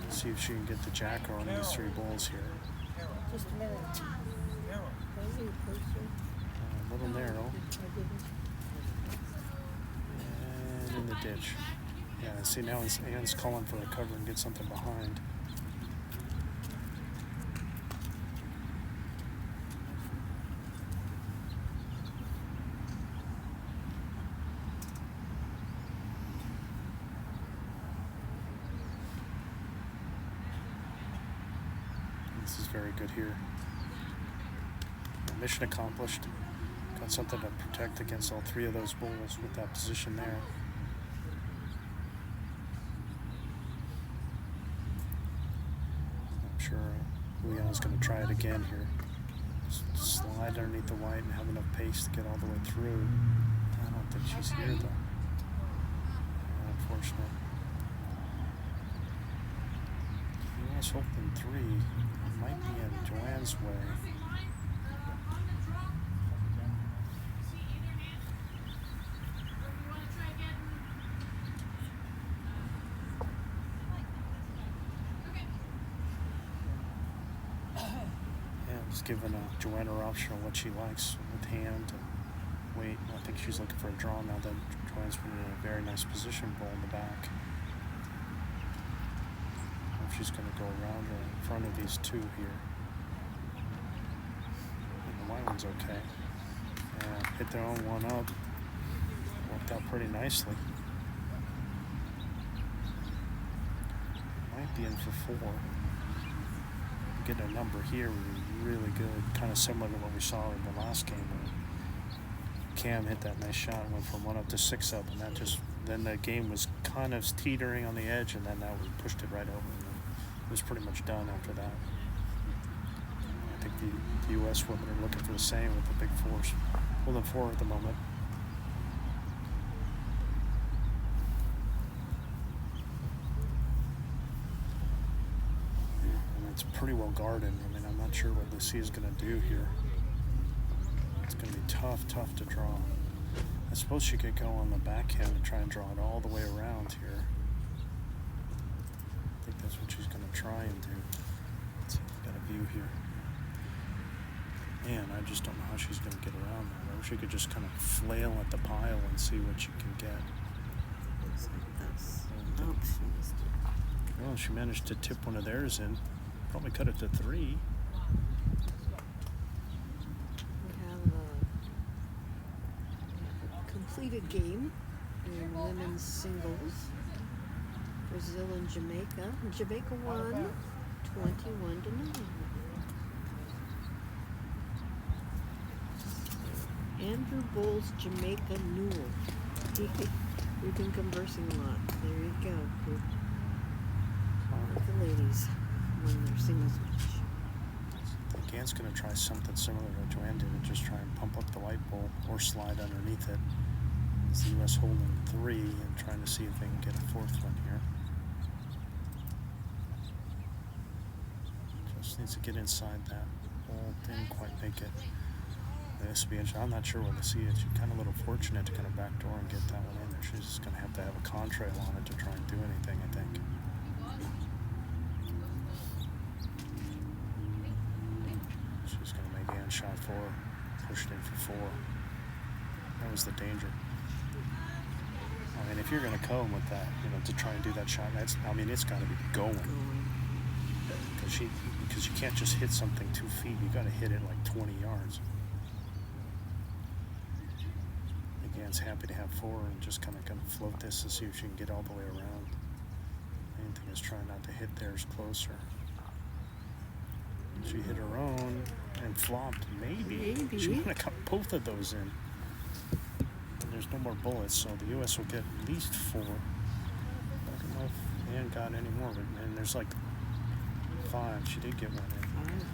See if she can get the jacker on these 3 bulls here. Just a minute. A little narrow. And in the ditch. Yeah, see now Anne's calling for a cover and get something behind. This is very good here. Mission accomplished. Got something to protect against all 3 of those bulls with that position there. I'm sure Juliana's going to try it again here. Just slide underneath the white and have enough pace to get all the way through. I don't think she's here though. Unfortunate. US Open 3 might be in Joanne's way. Giving Joanne her option on what she likes with hand and weight. I think she's looking for a draw now that Joanne's been in a very nice position, bull in the back. If she's going to go around or in front of these 2 here. And the white one's okay. And hit their own one up. Worked out pretty nicely. Might be in for 4. Getting a number here would be really good, kind of similar to what we saw in the last game where Cam hit that nice shot and went from 1 up to 6 up, and that just, then the game was kind of teetering on the edge, and then that we pushed it right over, and then it was pretty much done after that. I think the U.S. women are looking for the same with the big 4s. Well, the 4 at the moment. It's pretty well guarded. I mean, I'm not sure what Lucia is going to do here. It's going to be tough to draw. I suppose she could go on the backhand and try and draw it all the way around here. I think that's what she's going to try and do. Let's see if we got a view here. Man, I just don't know how she's going to get around that. I wish she could just kind of flail at the pile and see what she can get. Looks like that's options. Well, she managed to tip one of theirs in. Probably cut it to 3. We have a completed game in women's singles. Brazil and Jamaica. Jamaica won 21-9. Andrew Bowles, Jamaica Newell. We've been conversing a lot. There you go. The ladies won their singles match. I think Anne's going to try something similar to what Joanne did and just try and pump up the white ball or slide underneath it. It's the U.S. holding 3 and trying to see if they can get a 4th one here. Just needs to get inside that ball. Didn't quite make it. This will be interesting. I'm not sure what to see it. She's kind of a little fortunate to kind of backdoor and get that one in there. She's just going to have a contrail on it to try and do anything, I think. She's going to make Anne shot 4, pushed in for 4. That was the danger. I mean, if you're going to come with that, to try and do that shot, it's got to be going. Because you can't just hit something 2 feet. You got to hit it like 20 yards. Anne's happy to have 4 and just kind of float this to see if she can get all the way around. Main thing is trying not to hit theirs closer. She hit her own and flopped. Maybe. She might have got both of those in. And there's no more bullets, so the U.S. will get at least 4. I don't know if Anne got any more, but and there's like 5. She did get one in.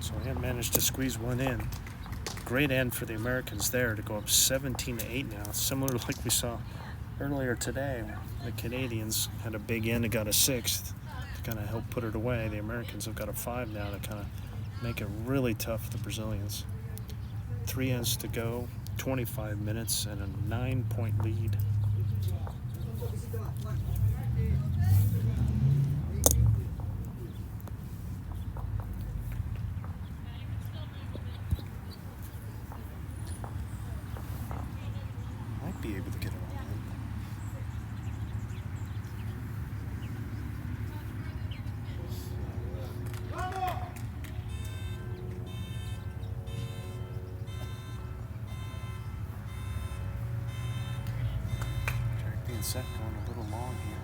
So Ann managed to squeeze one in. Great end for the Americans there to go up 17-8 now. Similar like we saw earlier today. The Canadians had a big end and got a 6th to kind of help put it away. The Americans have got a 5 now to kind of make it really tough for the Brazilians. 3 ends to go, 25 minutes, and a 9-point lead. Might be able to get it all in. Track being set going a little long here.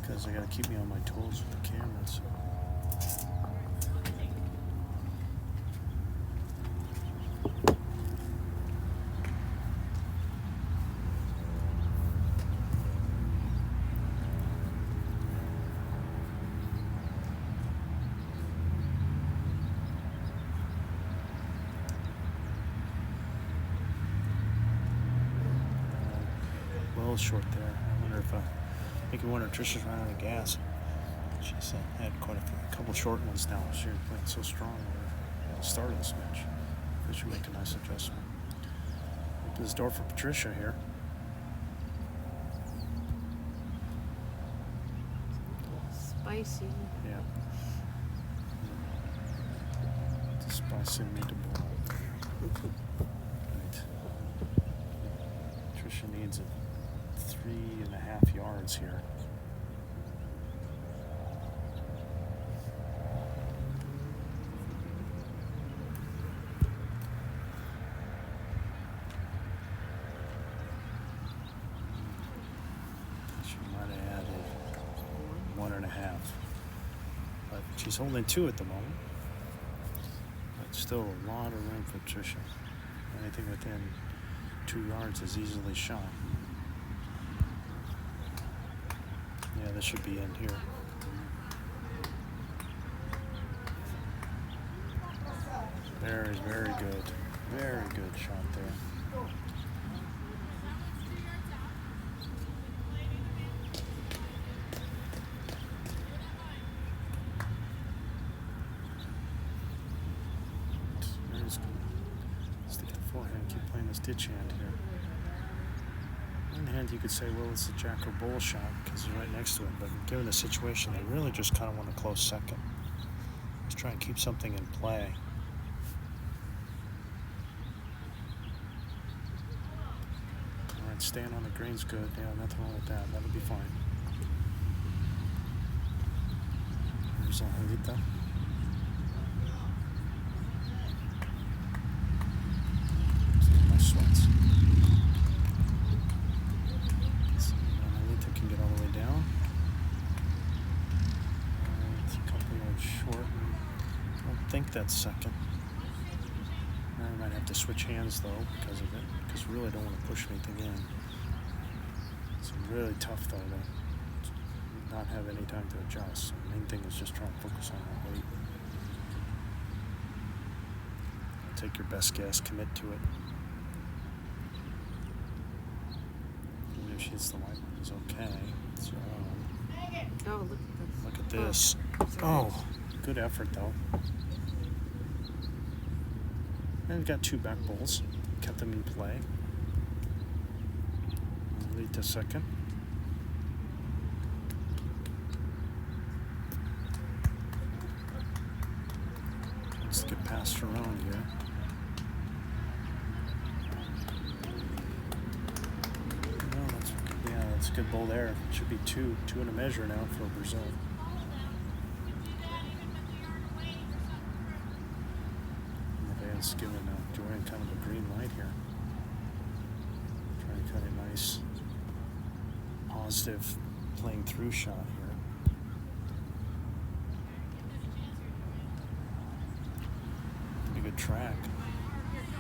Because I gotta keep me on my toes with the cameras. Well short there. I wonder if make me wonder if Tricia's running out of gas. She's had quite a couple short ones now. She played so strong at the start of this match. They should make a nice adjustment. Open this door for Patricia here. Spicy. Yeah. It's a spicy meatball. Right. Tricia needs 3.5 yards here. She might have added 1.5. But she's holding 2 at the moment. But still a lot of room for Tricia. Anything within 2 yards is easily shot. Yeah, this should be in here. Very, very good. Very good shot there. There's stick it forehand, keep playing this ditch hand here. On one hand, you could say, well, it's a jack or bull shot because you're right next to it, but given the situation, they really just kind of want a close second. Just try and keep something in play. All right, staying on the green's good. Yeah, nothing wrong with that. That'll be fine. Here's Angelita. My sweats. Angelita can get all the way down. It's a couple of short. I don't think that's second. I might have to switch hands though because of it, because we really don't want to push anything in. It's really tough though to not have any time to adjust. The main thing is just trying to focus on that weight. Take your best guess, commit to it. Even if she hits the white one, it's okay. So, Oh, look at this. Oh, good effort though. And we got 2 back bowls. Kept them in play. Lead to second. Let's get passed around here. No, that's a good bowl there. It should be 2 and a measure now for Brazil. It's giving Joanne kind of a green light here. Trying to cut a nice, positive playing through shot here. Pretty good track.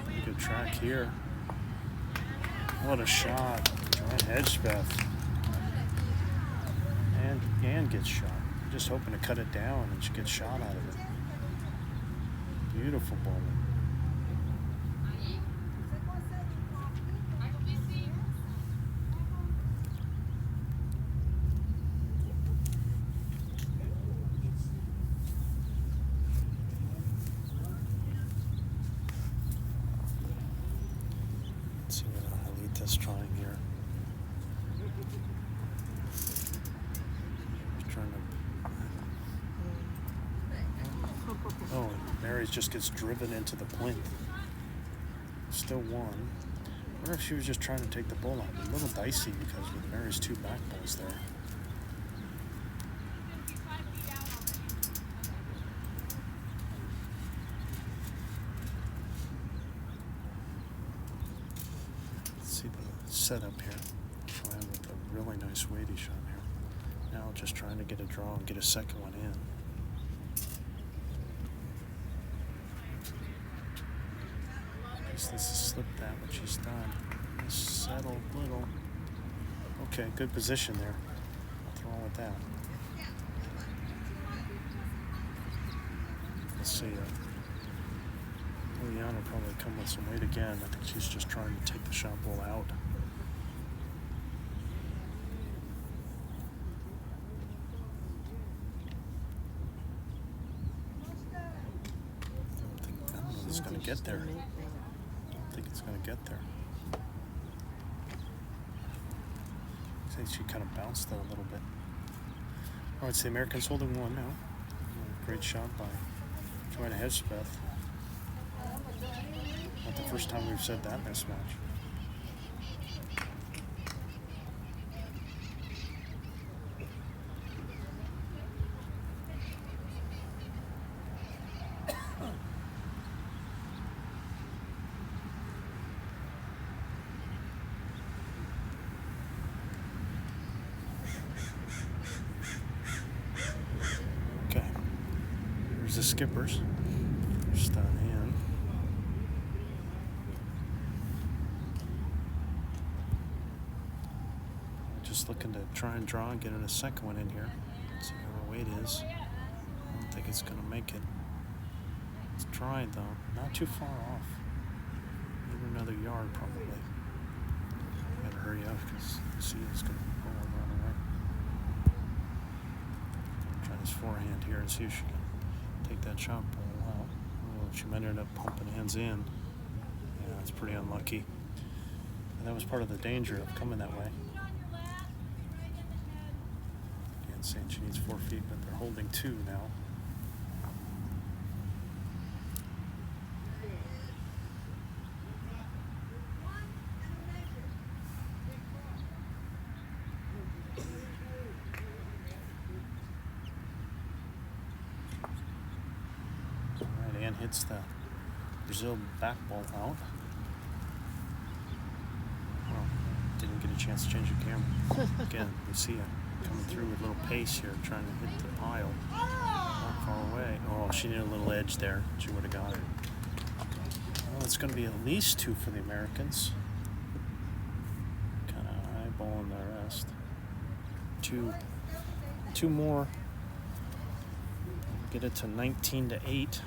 Pretty good track here. What a shot. Joanne Hedgespeth. And gets shot. Just hoping to cut it down and she gets shot out of it. Beautiful bowling. Let's see what Angelita's trying here. Oh, Mary's just gets driven into the plinth. Still won. I wonder if she was just trying to take the bull out. A little dicey because with Mary's two back balls there. Let's see the setup here. Joanne with a really nice weighty shot here. Now just trying to get a draw and get a second one in. This has slipped that, what she's done. Settle a little. Okay, good position there. Nothing wrong with that. Let's see. Juliana probably come with some weight again. I think she's just trying to take the shot ball out. I don't know if it's going to get there. I don't think it's going to get there. I think she kind of bounced that a little bit. All right, so the Americans holding one now. Great shot by Joanne Hedgespeth. Not the first time we've said that in this match. Okay, here's the skippers. First on in. Just looking to try and draw and get in a second one in here. See how her weight is. I don't think it's going to make it. It's trying though. Not too far off. Maybe another yard probably. Gotta hurry up because Lucia's going to roll around away. Try this forehand here and see if she can take that shot ball out. Oh, she might end up pumping hands in. Yeah, that's pretty unlucky. And that was part of the danger of coming that way. Again, saying she needs 4 feet, but they're holding 2 now. And hits the Brazil back ball out. Well, didn't get a chance to change the camera. Again, Lucia coming through with a little pace here, trying to hit the pile. Not far away. Oh, she needed a little edge there. She would have got it. Well, it's going to be at least 2 for the Americans. Kind of eyeballing the rest. Two more. Get it to 19-8.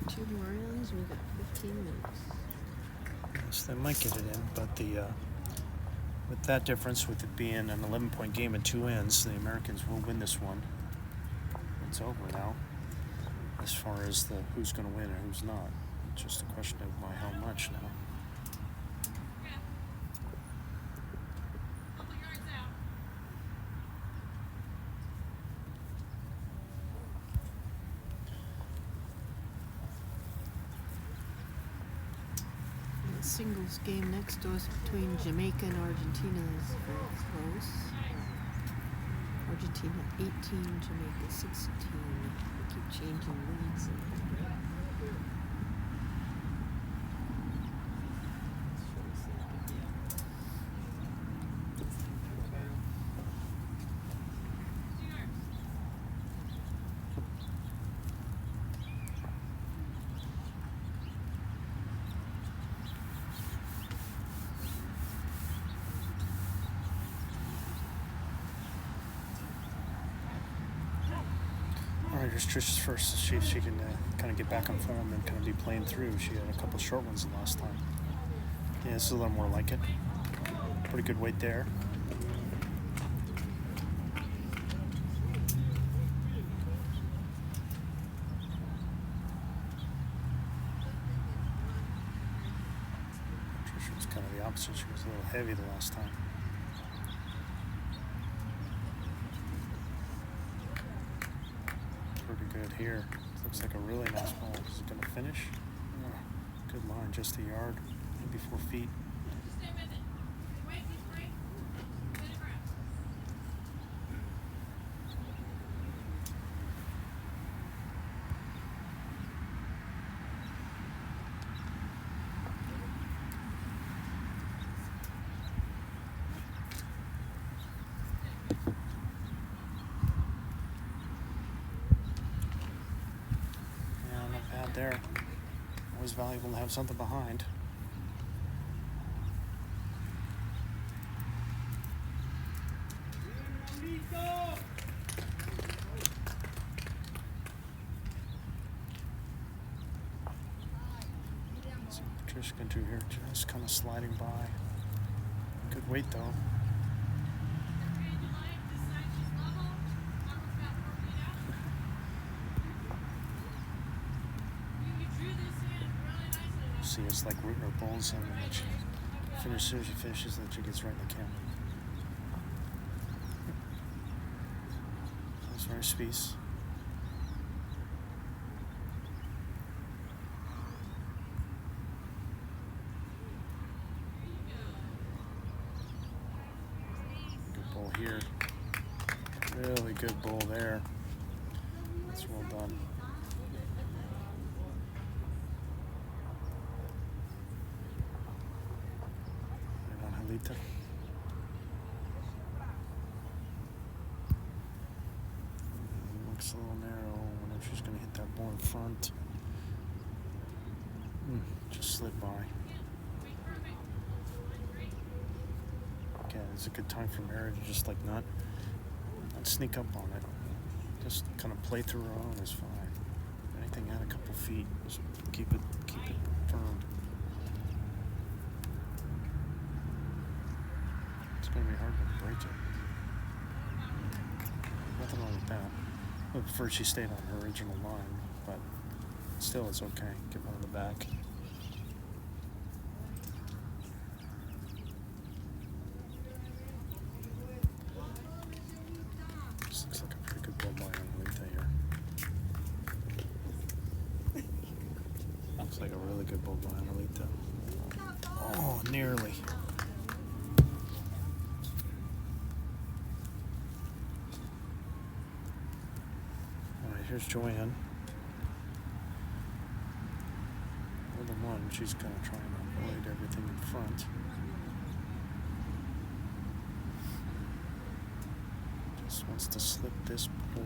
2 more rounds, we got 15 minutes. Yes, they might get it in, but with that difference, with it being an 11-point game at 2 ends, the Americans will win this one. It's over now. As far as who's going to win and who's not, it's just a question of by how much now. Singles game next to us between Jamaica and Argentina is very close. Argentina 18, Jamaica 16. We keep changing leads. Alright, here's Tricia's first to see if she can kind of get back on form and kind of be playing through. She had a couple short ones the last time. Yeah, this is a little more like it. Pretty good weight there. Tricia was kind of the opposite. She was a little heavy the last time. Pretty good here. Looks like a really nice ball. Is it going to finish? Oh, good line, just a yard, maybe 4 feet. There. Always valuable to have something behind. So Patricia can do here, just kind of sliding by. Good weight though. See, it's like rooting her balls in, and then she finishes, then she gets right in the camera. That's very Spease. Good ball here. Really good ball there. That's well done. Angelita. Looks a little narrow. I wonder if she's going to hit that ball in front. Just slid by. Okay, it's a good time for Mary to just like not sneak up on it. Just kind of play through her own is fine. Anything at a couple feet, just keep it firm. It's going to be hard to break it. Nothing wrong with that. I would prefer she stayed on her original line, but still it's okay. Get one on the back. This looks like a pretty good ball by Angelita here. Looks like a really good ball by Angelita. Oh, nearly. Here's Joanne. With the one, she's going to try and avoid everything in front. Just wants to slip this ball.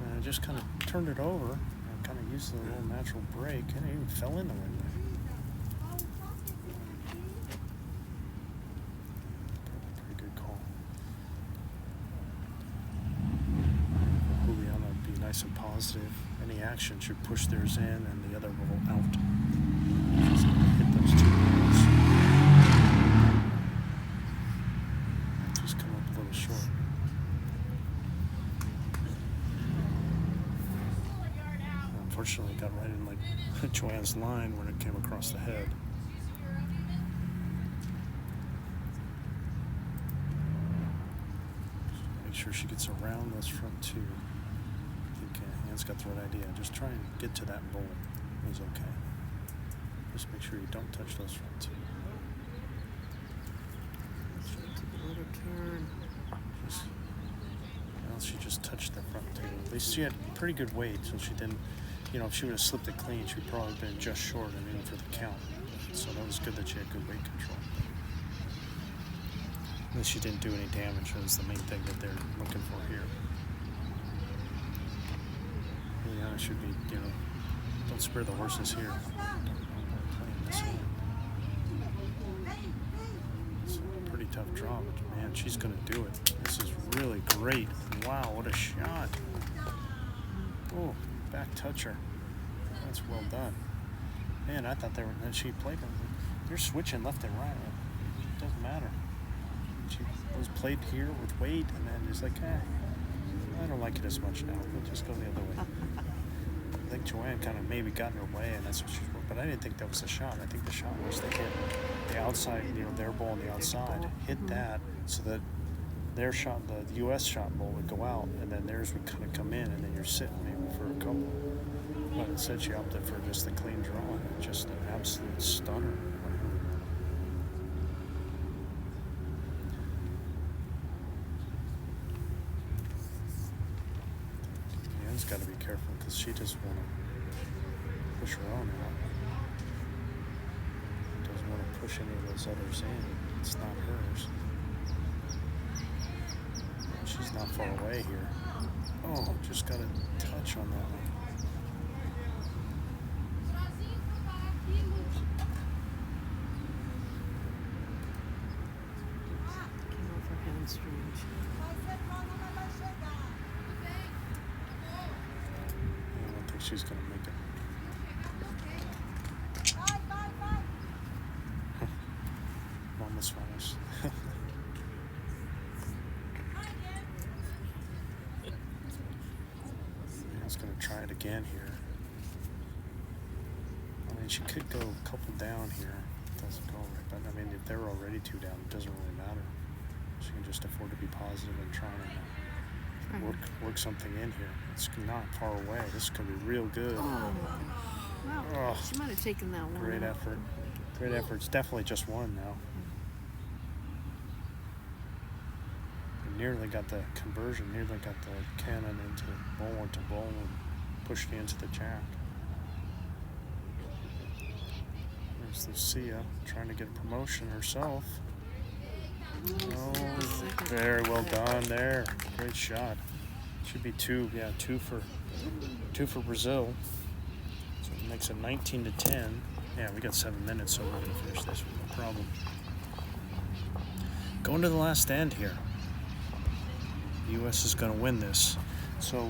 And I just kind of turned it over and kind of used a little natural break, and it even fell in the wind. Pretty good call. And positive. Any action should push theirs in and the other roll out. Just hit those two balls. Just come up a little short. Unfortunately, got right in like Joanne's line when it came across the head. Make sure she gets around those front two. Anne's got the right idea. Just try and get to that bowl. It's okay. Just make sure you don't touch those front two. Let her turn. Well, she just touched the front two. At least she had pretty good weight, so she didn't, if she would have slipped it clean, she'd probably been just short and in for the count. So that was good that she had good weight control. And she didn't do any damage. That was the main thing that they're looking for here. Juliana should be, don't spare the horses here. Playing this hand. It's a pretty tough draw, but man, she's going to do it. This is really great. wow, what a shot. Oh, back toucher. That's well done. Man, I thought they were, and she played them. They're switching left and right. It doesn't matter. She was played here with Wade, and then it's like, I don't like it as much now. We'll just go the other way. I think Joanne kind of maybe got in her way, and that's what she's. But I didn't think that was a shot. I think the shot was they hit the outside, their ball on the outside, hit that, so that their shot, the U.S. shot ball would go out, and then theirs would kind of come in, and then you're sitting maybe for a couple. But instead, she opted for just the clean draw, and just an absolute stunner. Joanne's got to be careful because she just want to push her own out. Doesn't want to push any of those others in. It's not hers. She's not far away here. Oh, just got a touch on that one. Came off her hamstring. I don't think she's going to make it. Almost finished. I was going to try it again here. I mean, she could go a couple down here. It doesn't go right. But I mean, if they're already 2 down, it doesn't really matter. She can just afford to be positive and try and work something in here. It's not far away. This could be real good. Oh, wow. Oh, She might have taken that one. great effort. Great effort. It's definitely just one now. Nearly got the conversion, nearly got the cannon into bowl and pushed it into the jack. There's Lucia trying to get a promotion herself. Oh, very well done there. Great shot. Should be 2 for Brazil. So it makes it 19-10. Yeah, we got 7 minutes, so we're gonna finish this with no problem. Going to the last end here. The U.S. is going to win this. So,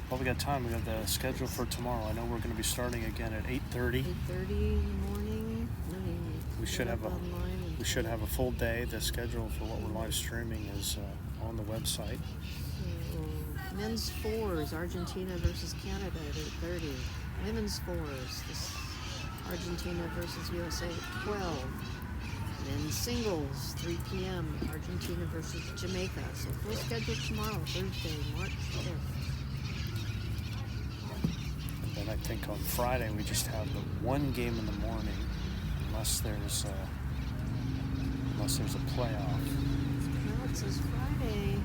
while we got time, we got the schedule for tomorrow. I know we're going to be starting again at 8:30. 8:30 in the morning. We should have a full day. The schedule for what we're live streaming is on the website. So, men's fours, Argentina versus Canada at 8:30. Women's fours, Argentina versus USA at 12. Then singles, 3 p.m., Argentina versus Jamaica. So full schedule tomorrow, Thursday, March 5th. And then I think on Friday we just have the one game in the morning, unless there's a playoff. Well, it says Friday,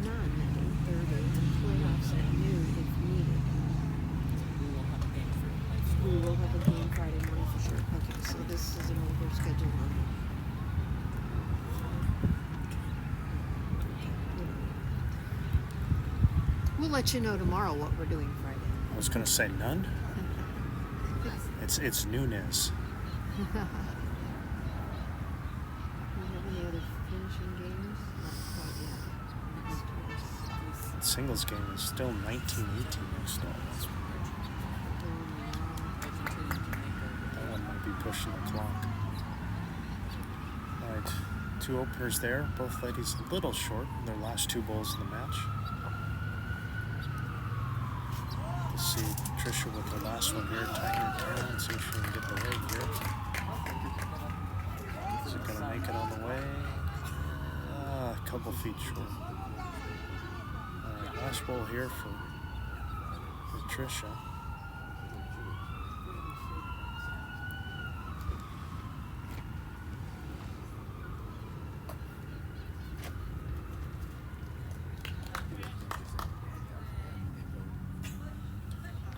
none at 8:30, and playoffs at noon if needed. We will have a game Friday morning for sure. Okay, so this is an older schedule on it. We'll let you know tomorrow what we're doing Friday. I was going to say none. It's Nunes. Do you have any other finishing games? Not quite yet. The singles game is still 19-18 next door. That one might be pushing the clock. All right, 2 openers there. Both ladies a little short in their last 2 bowls of the match. Let's see Tricia with the last one here, tighten her tail and see if she can get the leg here. Is it gonna make it on the way? A couple feet short. All right, last bowl here for Tricia.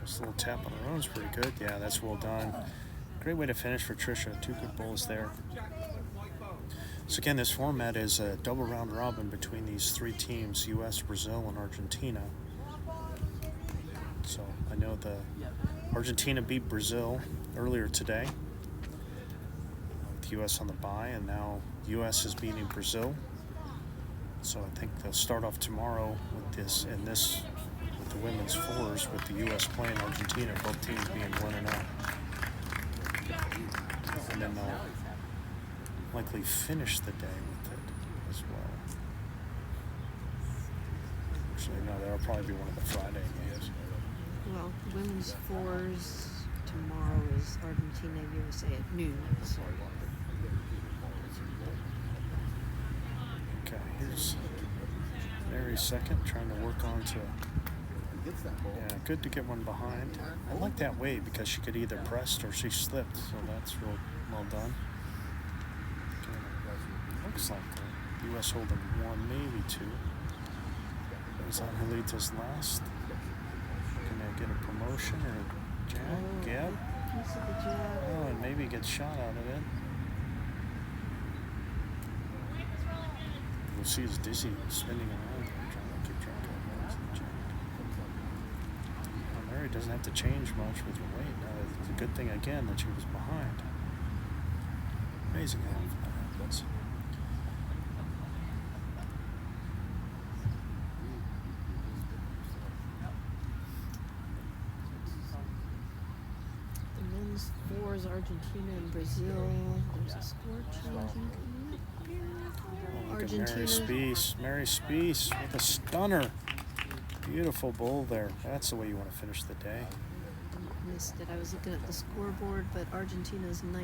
Just a little tap on her own is pretty good. Yeah, that's well done. Great way to finish for Tricia. 2 good bowls there. So again, this format is a double round robin between these 3 teams, U.S., Brazil, and Argentina. So I know the Argentina beat Brazil earlier today with U.S. on the bye, and now U.S. is beating Brazil. So I think they'll start off tomorrow with this with the women's fours with the U.S. playing Argentina, both teams being 1-0. And then they'll likely finish the day with it as well. Actually, no, that'll probably be one of the Friday games. Well, women's fours tomorrow is Argentina, USA at noon. So Okay, here's Mary's second, trying to work on to. Yeah, good to get one behind. I like that way because she could either pressed or she slipped, so that's real well done. Okay. Looks like the U.S. holding one, maybe two. There's Angelita's last. Can they get a promotion or a jab? Gab? piece of the jab. Oh, and maybe get shot out of it. Lucia's dizzy, spinning around there, trying to keep track of what's the jab. Well, Mary doesn't have to change much with her weight. It's a good thing again that she was behind. Amazing how that happens. The men's fours, Argentina and Brazil. There's a score changing coming up here. Oh, look at Mary Argentina. Spease. Mary Spease with a stunner. Beautiful bowl there. That's the way you want to finish the day. Missed it. I was looking at the scoreboard, but Argentina's 19-11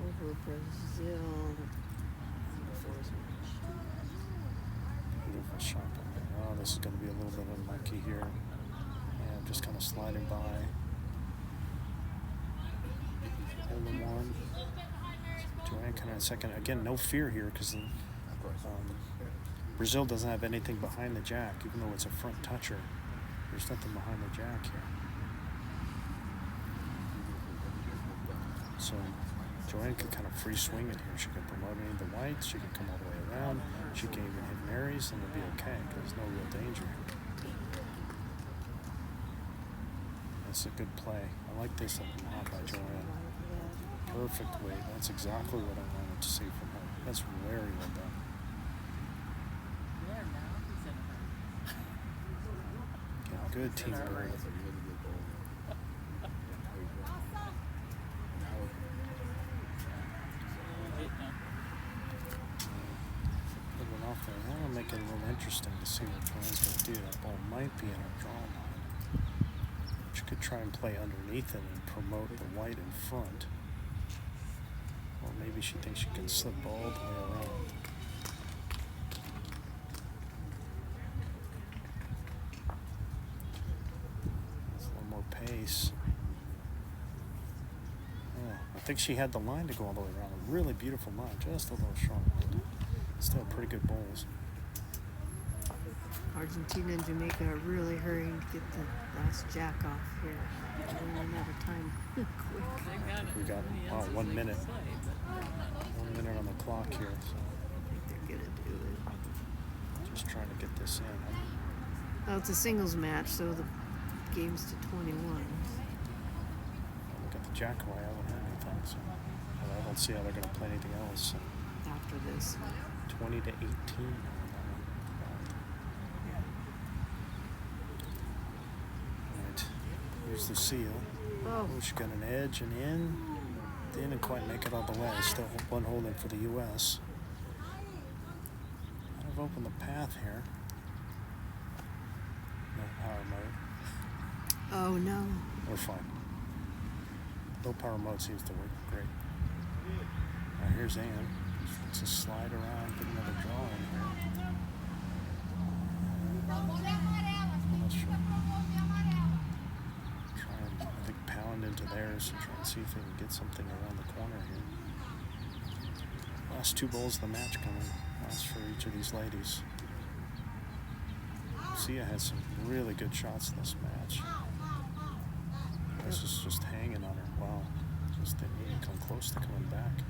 over Brazil. in the fours match. Beautiful shot down there. Oh, this is going to be a little bit unlucky here. Yeah, just kind of sliding by. Holding one. Joanne kind of second. Again, no fear here because Brazil doesn't have anything behind the jack, even though it's a front toucher. There's nothing behind the jack here. So Joanne could kind of free swing it here. She could promote any of the whites. She could come all the way around. She can even hit Mary's and it'll be okay. There's no real danger here. That's a good play. I like this a lot by Joanne. Perfect weight. That's exactly what I wanted to see from her. That's very well done. Yeah, good team building. Moving off there. That'll make it a little interesting to see what Joanne's going to do. That ball might be in her draw line. She could try and play underneath it and promote the white in front. Or maybe she thinks she can slip all the way around. That's a little more pace. Yeah, I think she had the line to go all the way around. A really beautiful line, just a little short. Still pretty good bowls. Argentina and Jamaica are really hurrying to get the last jack off here. We're running out of time quick. We got 1 minute. 1 minute on the clock here. So I think they're gonna do it. just trying to get this in. Well, it's a singles match, so the game's to 21. Look at the jack away. I haven't heard anything. So I don't see how they're going to play anything else. After this. 20 to 18. Right. Here's the seal. Oh, Oh, she got an edge and in. Didn't quite make it all the way. Still one holding for the U.S. Kind of opened the path here. No power mode. oh no. We're fine. No power mode seems to work great. Now here's Ann. Let's just slide around, get another draw in here. Not sure. Try and, I think, pound into theirs and try and see if they can get something around the corner here. Last two bowls of the match coming. Last for each of these ladies. Lucia had some really good shots in this match. This is just hanging on her. Wow. Just didn't even come close to coming back.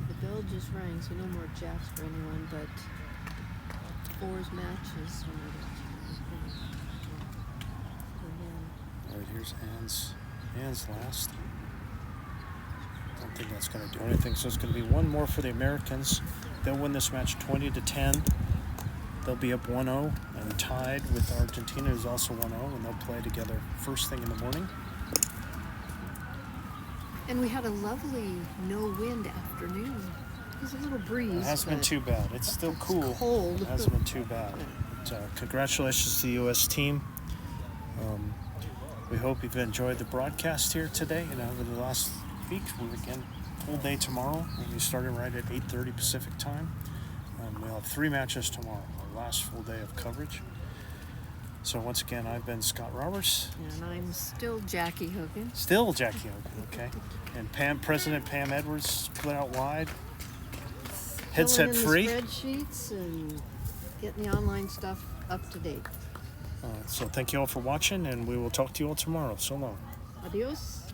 The bell just rang, so no more jacks for anyone, but fours matches. Alright, here's Ann's last. Don't think that's going to do anything, so it's going to be one more for the Americans. they'll win this match 20-10. They'll be up 1-0 and tied with Argentina, who's also 1-0, and they'll play together first thing in the morning. And we had a lovely no-wind afternoon. There's a little breeze. It hasn't been but too bad. It's still cool. cold. It hasn't been too bad. But, congratulations to the U.S. team. We hope you've enjoyed the broadcast here today. Over the last week, we're again full day tomorrow. We'll be starting right at 8:30 Pacific time. We'll have 3 matches tomorrow, our last full day of coverage. So once again, I've been Scott Roberts. And I'm still Jackie Hogan. Still Jackie Hogan, okay. And President Pam Edwards split out wide. Headset free. Filling in the spreadsheets and getting the online stuff up to date. So thank you all for watching, and we will talk to you all tomorrow. So long. Adios.